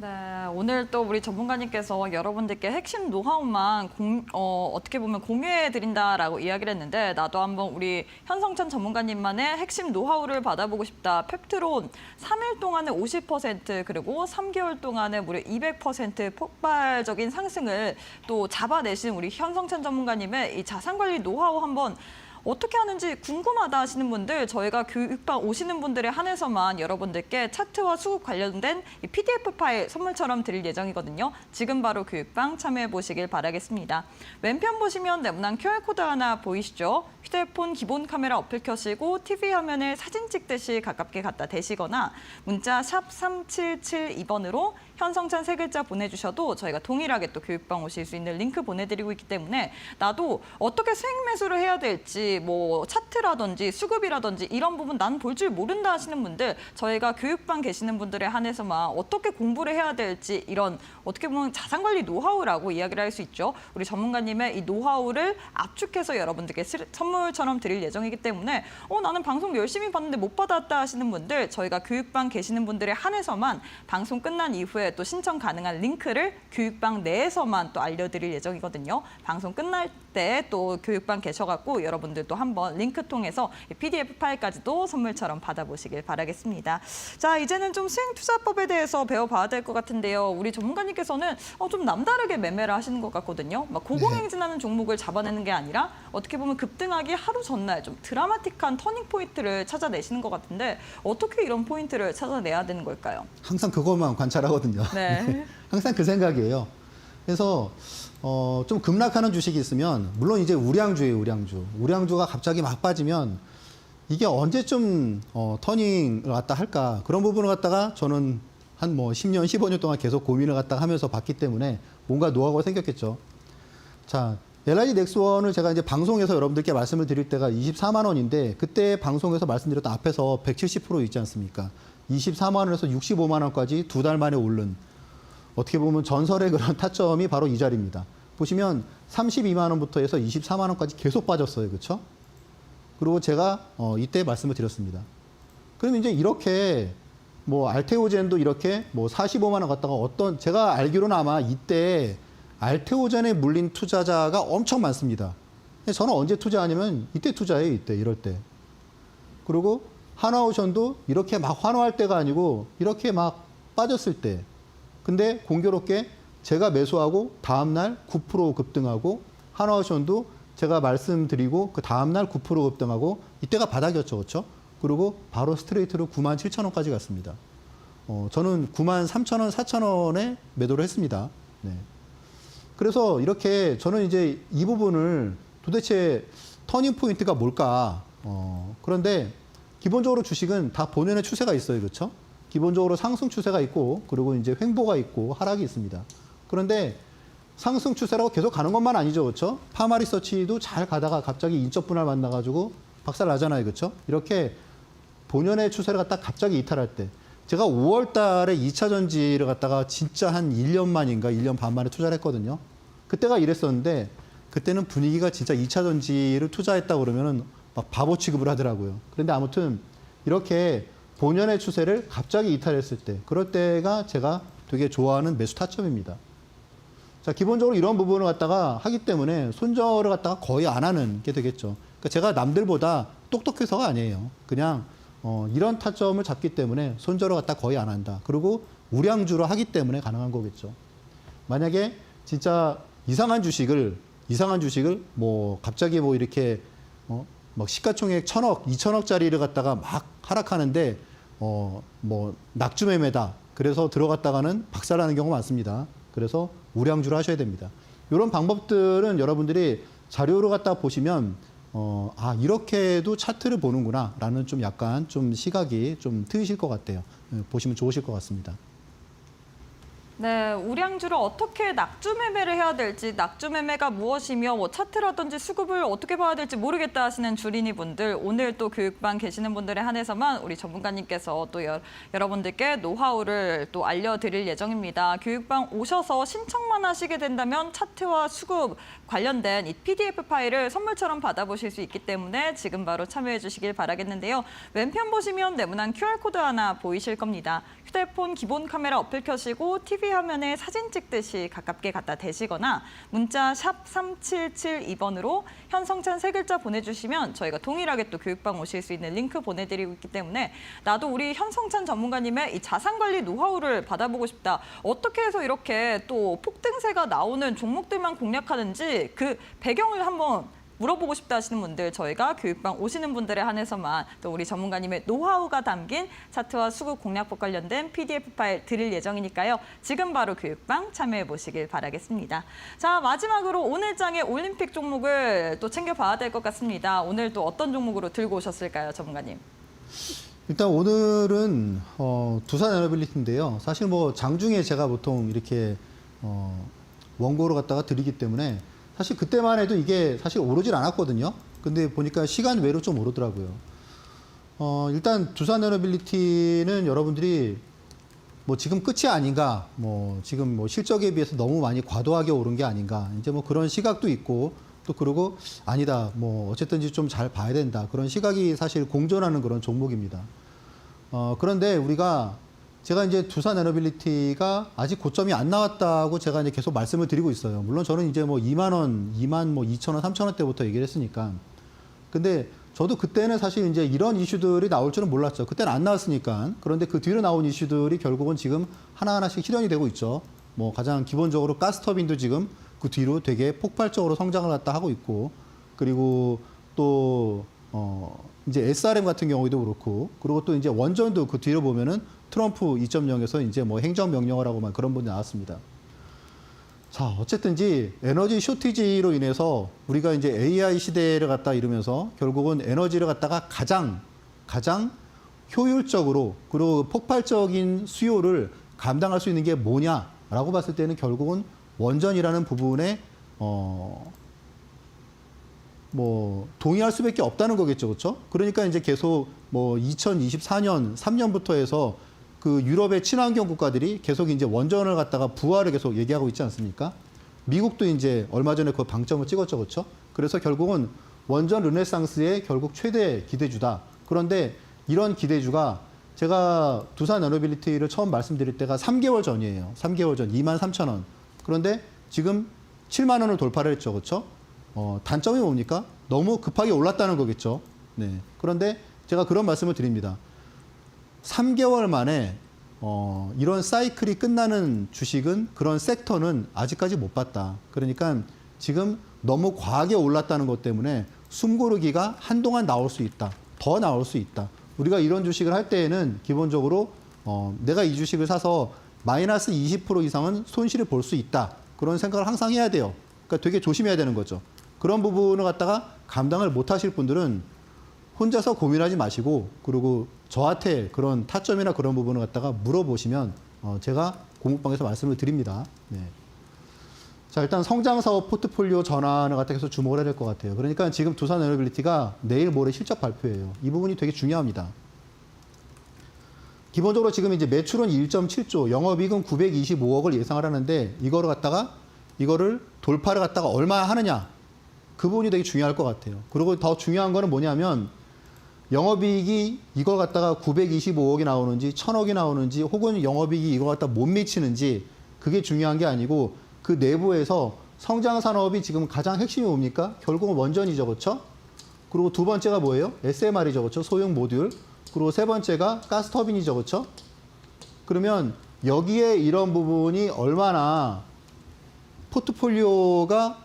네, 오늘 또 우리 전문가님께서 여러분들께 핵심 노하우만 어떻게 보면 공유해 드린다라고 이야기를 했는데 나도 한번 우리 현성천 전문가님만의 핵심 노하우를 받아보고 싶다. 펩트론 3일 동안에 50% 그리고 3개월 동안에 무려 200% 폭발적인 상승을 또 잡아내신 우리 현성천 전문가님의 이 자산관리 노하우 한번 어떻게 하는지 궁금하다 하시는 분들 저희가 교육방 오시는 분들에 한해서만 여러분들께 차트와 수급 관련된 이 PDF 파일 선물처럼 드릴 예정이거든요. 지금 바로 교육방 참여해 보시길 바라겠습니다. 왼편 보시면 네모난 QR코드 하나 보이시죠? 휴대폰 기본 카메라 어플 켜시고 TV 화면에 사진 찍듯이 가깝게 갖다 대시거나 문자 샵 3772번으로 현성찬 세 글자 보내주셔도 저희가 동일하게 또 교육방 오실 수 있는 링크 보내드리고 있기 때문에 나도 어떻게 수익 매수를 해야 될지 뭐 차트라든지 수급이라든지 이런 부분 난 볼 줄 모른다 하시는 분들 저희가 교육방 계시는 분들에 한해서만 어떻게 공부를 해야 될지 이런 어떻게 보면 자산관리 노하우라고 이야기를 할 수 있죠. 우리 전문가님의 이 노하우를 압축해서 여러분들께 선물처럼 드릴 예정이기 때문에 나는 방송 열심히 봤는데 못 받았다 하시는 분들 저희가 교육방 계시는 분들에 한해서만 방송 끝난 이후에 또 신청 가능한 링크를 교육방 내에서만 또 알려드릴 예정이거든요. 방송 끝날 때 또 교육방 계셔갖고 여러분들도 한번 링크 통해서 PDF 파일까지도 선물처럼 받아보시길 바라겠습니다. 자, 이제는 좀 수익 투자법에 대해서 배워봐야 될 것 같은데요. 우리 전문가님께서는 좀 남다르게 매매를 하시는 것 같거든요. 막 고공행진하는 종목을 잡아내는 게 아니라 어떻게 보면 급등하기 하루 전날 좀 드라마틱한 터닝 포인트를 찾아내시는 것 같은데 어떻게 이런 포인트를 찾아내야 되는 걸까요? 항상 그것만 관찰하거든요. 네. 항상 그 생각이에요. 그래서 좀 급락하는 주식이 있으면 물론 이제 우량주예요, 우량주. 우량주가 갑자기 막 빠지면 이게 언제쯤 터닝을 갖다 할까 그런 부분을 갖다가 저는 한 뭐 10년, 15년 동안 계속 고민을 갖다가 하면서 봤기 때문에 뭔가 노하우가 생겼겠죠. 자, LIG 넥스원을 제가 이제 방송에서 여러분들께 말씀을 드릴 때가 24만 원인데 그때 방송에서 말씀드렸던 앞에서 170% 있지 않습니까? 24만 원에서 65만 원까지 두 달 만에 오른 어떻게 보면 전설의 그런 타점이 바로 이 자리입니다. 보시면 32만 원부터 해서 24만 원까지 계속 빠졌어요. 그렇죠? 그리고 제가 이때 말씀을 드렸습니다. 그럼 이제 이렇게 뭐 알테오젠도 이렇게 뭐 45만 원 갖다가 제가 알기로는 아마 이때 알테오젠에 물린 투자자가 엄청 많습니다. 저는 언제 투자하냐면 이때 투자해요. 이때 이럴 때. 그리고 하나오션도 이렇게 막 환호할 때가 아니고 이렇게 막 빠졌을 때. 근데 공교롭게 제가 매수하고 다음날 9% 급등하고 하나오션도 제가 말씀드리고 그 다음날 9% 급등하고 이때가 바닥이었죠. 그렇죠? 그리고 바로 스트레이트로 97,000원까지 갔습니다. 저는 93,000원, 4,000원에 매도를 했습니다. 네. 그래서 이렇게 저는 이제 이 부분을 도대체 터닝 포인트가 뭘까? 그런데 기본적으로 주식은 다 본연의 추세가 있어요. 그렇죠? 기본적으로 상승 추세가 있고 그리고 이제 횡보가 있고 하락이 있습니다. 그런데 상승 추세라고 계속 가는 것만 아니죠. 그렇죠? 파마리서치도 잘 가다가 갑자기 인적 분할 만나가지고 박살 나잖아요. 그렇죠? 이렇게 본연의 추세를 갖다 갑자기 이탈할 때 제가 5월 달에 2차 전지를 갖다가 진짜 한 1년 만인가 1년 반 만에 투자를 했거든요. 그때가 이랬었는데 그때는 분위기가 진짜 2차 전지를 투자했다 그러면은 막 바보 취급을 하더라고요. 그런데 아무튼 이렇게 본연의 추세를 갑자기 이탈했을 때 그럴 때가 제가 되게 좋아하는 매수 타점입니다. 자, 기본적으로 이런 부분을 갖다가 하기 때문에 손절을 갖다가 거의 안 하는 게 되겠죠. 그러니까 제가 남들보다 똑똑해서가 아니에요. 그냥 이런 타점을 잡기 때문에 손절을 갖다 거의 안 한다. 그리고 우량주로 하기 때문에 가능한 거겠죠. 만약에 진짜 이상한 주식을 뭐 갑자기 뭐 이렇게 막 시가총액 1,000억, 2,000억짜리를 갖다가 막 하락하는데 뭐 낙주 매매다. 그래서 들어갔다가는 박살나는 경우가 많습니다. 그래서 우량주로 하셔야 됩니다. 이런 방법들은 여러분들이 자료를 갖다 보시면 아, 이렇게도 차트를 보는구나 라는 좀 약간 좀 시각이 좀 트이실 것 같아요. 보시면 좋으실 것 같습니다. 네, 우량주를 어떻게 낙주 매매를 해야 될지, 낙주 매매가 무엇이며 뭐 차트라든지 수급을 어떻게 봐야 될지 모르겠다 하시는 주린이 분들, 오늘 또 교육반 계시는 분들에 한해서만 우리 전문가님께서 또 여러분들께 노하우를 또 알려드릴 예정입니다. 교육반 오셔서 신청만 하시게 된다면 차트와 수급 관련된 이 PDF 파일을 선물처럼 받아보실 수 있기 때문에 지금 바로 참여해 주시길 바라겠는데요. 왼편 보시면 네모난 QR코드 하나 보이실 겁니다. 휴대폰 기본 카메라 어플 켜시고 TV 화면에 사진 찍듯이 가깝게 갖다 대시거나 문자 샵 3772번으로 현성찬 세 글자 보내주시면 저희가 동일하게 또 교육방 오실 수 있는 링크 보내드리고 있기 때문에 나도 우리 현성찬 전문가님의 이 자산관리 노하우를 받아보고 싶다. 어떻게 해서 이렇게 또 폭등세가 나오는 종목들만 공략하는지 그 배경을 한번 물어보고 싶다 하시는 분들 저희가 교육방 오시는 분들에 한해서만 또 우리 전문가님의 노하우가 담긴 차트와 수급 공략법 관련된 PDF 파일 드릴 예정이니까요. 지금 바로 교육방 참여해 보시길 바라겠습니다. 자, 마지막으로 오늘 장의 올림픽 종목을 또 챙겨봐야 될 것 같습니다. 오늘 또 어떤 종목으로 들고 오셨을까요, 전문가님? 일단 오늘은 두산 에너빌리티인데요. 사실 뭐 장중에 제가 보통 이렇게 원고를 갖다가 드리기 때문에 사실 그때만 해도 이게 사실 오르질 않았거든요. 근데 보니까 시간 외로 좀 오르더라고요. 일단 두산 에너빌리티는 여러분들이 뭐 지금 끝이 아닌가, 뭐 지금 뭐 실적에 비해서 너무 많이 과도하게 오른 게 아닌가, 이제 뭐 그런 시각도 있고 또 그러고 아니다, 뭐 어쨌든지 좀 잘 봐야 된다. 그런 시각이 사실 공존하는 그런 종목입니다. 그런데 우리가 제가 이제 두산 에너빌리티가 아직 고점이 안 나왔다고 제가 이제 계속 말씀을 드리고 있어요. 물론 저는 이제 뭐 2만 원, 2만 뭐 2천 원, 3천 원대부터 얘기를 했으니까. 근데 저도 그때는 사실 이제 이런 이슈들이 나올 줄은 몰랐죠. 그때는 안 나왔으니까. 그런데 그 뒤로 나온 이슈들이 결국은 지금 하나하나씩 실현이 되고 있죠. 뭐 가장 기본적으로 가스터빈도 지금 그 뒤로 되게 폭발적으로 성장을 갖다 하고 있고, 그리고 또 이제 SRM 같은 경우에도 그렇고, 그리고 또 이제 원전도 그 뒤로 보면은 트럼프 2.0에서 이제 뭐 행정명령을 하고만 그런 분이 나왔습니다. 자, 어쨌든지 에너지 쇼티지로 인해서 우리가 이제 AI 시대를 갖다 이루면서 결국은 에너지를 갖다가 가장 효율적으로 그리고 폭발적인 수요를 감당할 수 있는 게 뭐냐라고 봤을 때는 결국은 원전이라는 부분에 뭐 동의할 수밖에 없다는 거겠죠, 그렇죠? 그러니까 이제 계속 뭐 2024년 3년부터 해서 그 유럽의 친환경 국가들이 계속 이제 원전을 갖다가 부활을 계속 얘기하고 있지 않습니까? 미국도 이제 얼마 전에 그 방점을 찍었죠, 그렇죠? 그래서 결국은 원전 르네상스의 결국 최대 기대주다. 그런데 이런 기대주가 제가 두산 에너빌리티를 처음 말씀드릴 때가 3개월 전이에요. 3개월 전 23,000원. 그런데 지금 7만 원을 돌파를 했죠, 그렇죠? 단점이 뭡니까? 너무 급하게 올랐다는 거겠죠. 네. 그런데 제가 그런 말씀을 드립니다. 3개월 만에 이런 사이클이 끝나는 주식은 그런 섹터는 아직까지 못 봤다. 그러니까 지금 너무 과하게 올랐다는 것 때문에 숨고르기가 한동안 나올 수 있다. 더 나올 수 있다. 우리가 이런 주식을 할 때에는 기본적으로 내가 이 주식을 사서 마이너스 20% 이상은 손실을 볼 수 있다. 그런 생각을 항상 해야 돼요. 그러니까 되게 조심해야 되는 거죠. 그런 부분을 갖다가 감당을 못 하실 분들은 혼자서 고민하지 마시고, 그리고 저한테 그런 타점이나 그런 부분을 갖다가 물어보시면 제가 공부방에서 말씀을 드립니다. 네. 자, 일단 성장사업 포트폴리오 전환을 갖다 계속 주목을 해야 될 것 같아요. 그러니까 지금 두산에너빌리티가 내일 모레 실적 발표예요. 이 부분이 되게 중요합니다. 기본적으로 지금 이제 매출은 1.7조, 영업이익은 925억을 예상을 하는데 이거를 돌파를 갖다가 얼마 하느냐, 그 부분이 되게 중요할 것 같아요. 그리고 더 중요한 거는 뭐냐면 영업이익이 이걸 갖다가 925억이 나오는지 1000억이 나오는지 혹은 영업이익이 이걸 갖다 못 미치는지 그게 중요한 게 아니고 그 내부에서 성장산업이 지금 가장 핵심이 뭡니까? 결국은 원전이죠, 그렇죠? 그리고 두 번째가 뭐예요? SMR이죠, 그렇죠? 소형 모듈. 그리고 세 번째가 가스터빈이죠, 그렇죠? 그러면 여기에 이런 부분이 얼마나 포트폴리오가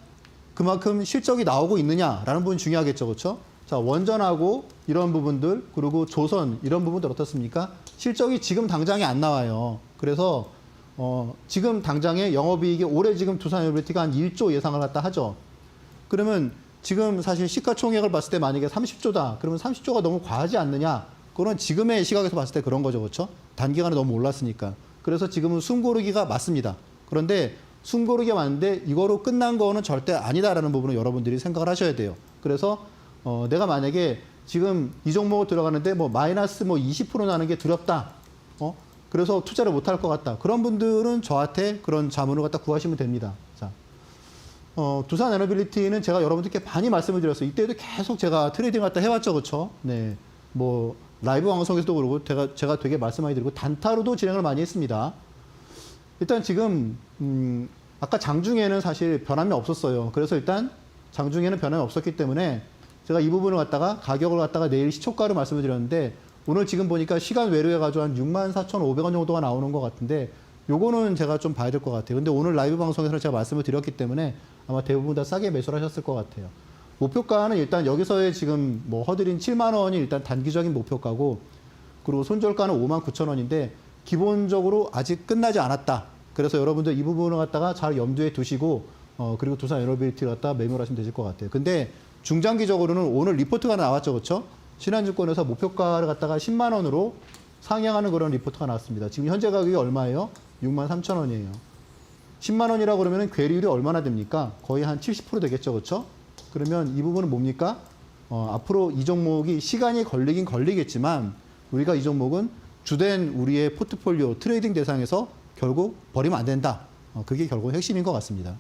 그만큼 실적이 나오고 있느냐라는 부분이 중요하겠죠, 그렇죠? 자, 원전하고 이런 부분들, 그리고 조선 이런 부분들 어떻습니까? 실적이 지금 당장에 안 나와요. 그래서 지금 당장에 영업이익이 올해 지금 두산에너빌리티가 한 1조 예상을 갖다 하죠. 그러면 지금 사실 시가총액을 봤을 때 만약에 30조다. 그러면 30조가 너무 과하지 않느냐? 그건 지금의 시각에서 봤을 때 그런 거죠, 그렇죠? 단기간에 너무 올랐으니까. 그래서 지금은 숨고르기가 맞습니다. 그런데 숨고르기가 맞는데 이거로 끝난 거는 절대 아니다라는 부분을 여러분들이 생각을 하셔야 돼요. 그래서 내가 만약에 지금 이 종목을 들어가는데 뭐 마이너스 20% 나는 게 두렵다. 그래서 투자를 못 할 것 같다. 그런 분들은 저한테 그런 자문을 갖다 구하시면 됩니다. 자, 두산에너빌리티는 제가 여러분들께 많이 말씀을 드렸어요. 이때도 계속 제가 트레이딩 갖다 해왔죠, 그렇죠? 네, 뭐 라이브 방송에서도 그러고 제가 되게 말씀 많이 드리고 단타로도 진행을 많이 했습니다. 일단 지금 아까 장중에는 사실 변함이 없었어요. 그래서 일단 장중에는 변함이 없었기 때문에 제가 이 부분을 갖다가 가격을 갖다가 내일 시초가로 말씀을 드렸는데 오늘 지금 보니까 시간 외로해가지고 한 64,500원 정도가 나오는 것 같은데 요거는 제가 좀 봐야 될 것 같아요. 근데 오늘 라이브 방송에서 제가 말씀을 드렸기 때문에 아마 대부분 다 싸게 매수를 하셨을 것 같아요. 목표가는 일단 여기서의 지금 뭐 허드린 7만 원이 일단 단기적인 목표가고, 그리고 손절가는 59,000원인데 기본적으로 아직 끝나지 않았다. 그래서 여러분들 이 부분을 갖다가 잘 염두에 두시고 그리고 두산에너빌리티를 갖다가 매매를 하시면 되실 것 같아요. 근데 중장기적으로는 오늘 리포트가 나왔죠, 그렇죠? 신한증권에서 목표가를 갖다가 10만 원으로 상향하는 그런 리포트가 나왔습니다. 지금 현재 가격이 얼마예요? 63,000원이에요. 10만 원이라고 그러면 괴리율이 얼마나 됩니까? 거의 한 70% 되겠죠, 그렇죠? 그러면 이 부분은 뭡니까? 앞으로 이 종목이 시간이 걸리긴 걸리겠지만 우리가 이 종목은 주된 우리의 포트폴리오 트레이딩 대상에서 결국 버리면 안 된다. 그게 결국 핵심인 것 같습니다.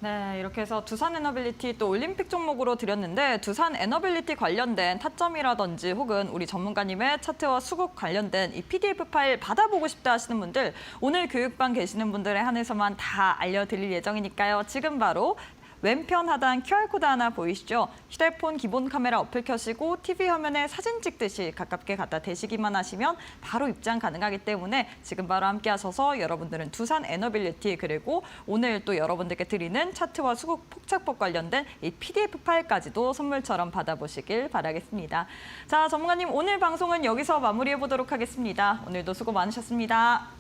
네, 이렇게 해서 두산에너빌리티 또 올림픽 종목으로 드렸는데 두산에너빌리티 관련된 타점이라든지 혹은 우리 전문가님의 차트와 수급 관련된 이 PDF 파일 받아보고 싶다 하시는 분들 오늘 교육방 계시는 분들에 한해서만 다 알려드릴 예정이니까요. 지금 바로 왼편 하단 QR코드 하나 보이시죠? 휴대폰 기본 카메라 어플 켜시고 TV 화면에 사진 찍듯이 가깝게 갖다 대시기만 하시면 바로 입장 가능하기 때문에 지금 바로 함께 하셔서 여러분들은 두산에너빌리티 그리고 오늘 또 여러분들께 드리는 차트와 수급 폭착법 관련된 이 PDF 파일까지도 선물처럼 받아보시길 바라겠습니다. 자, 전문가님 오늘 방송은 여기서 마무리해 보도록 하겠습니다. 오늘도 수고 많으셨습니다.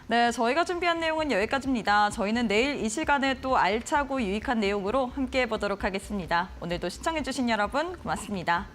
네, 저희가 준비한 내용은 여기까지입니다. 저희는 내일 이 시간에 또 알차고 유익한 내용으로 함께해 보도록 하겠습니다. 오늘도 시청해주신 여러분 고맙습니다.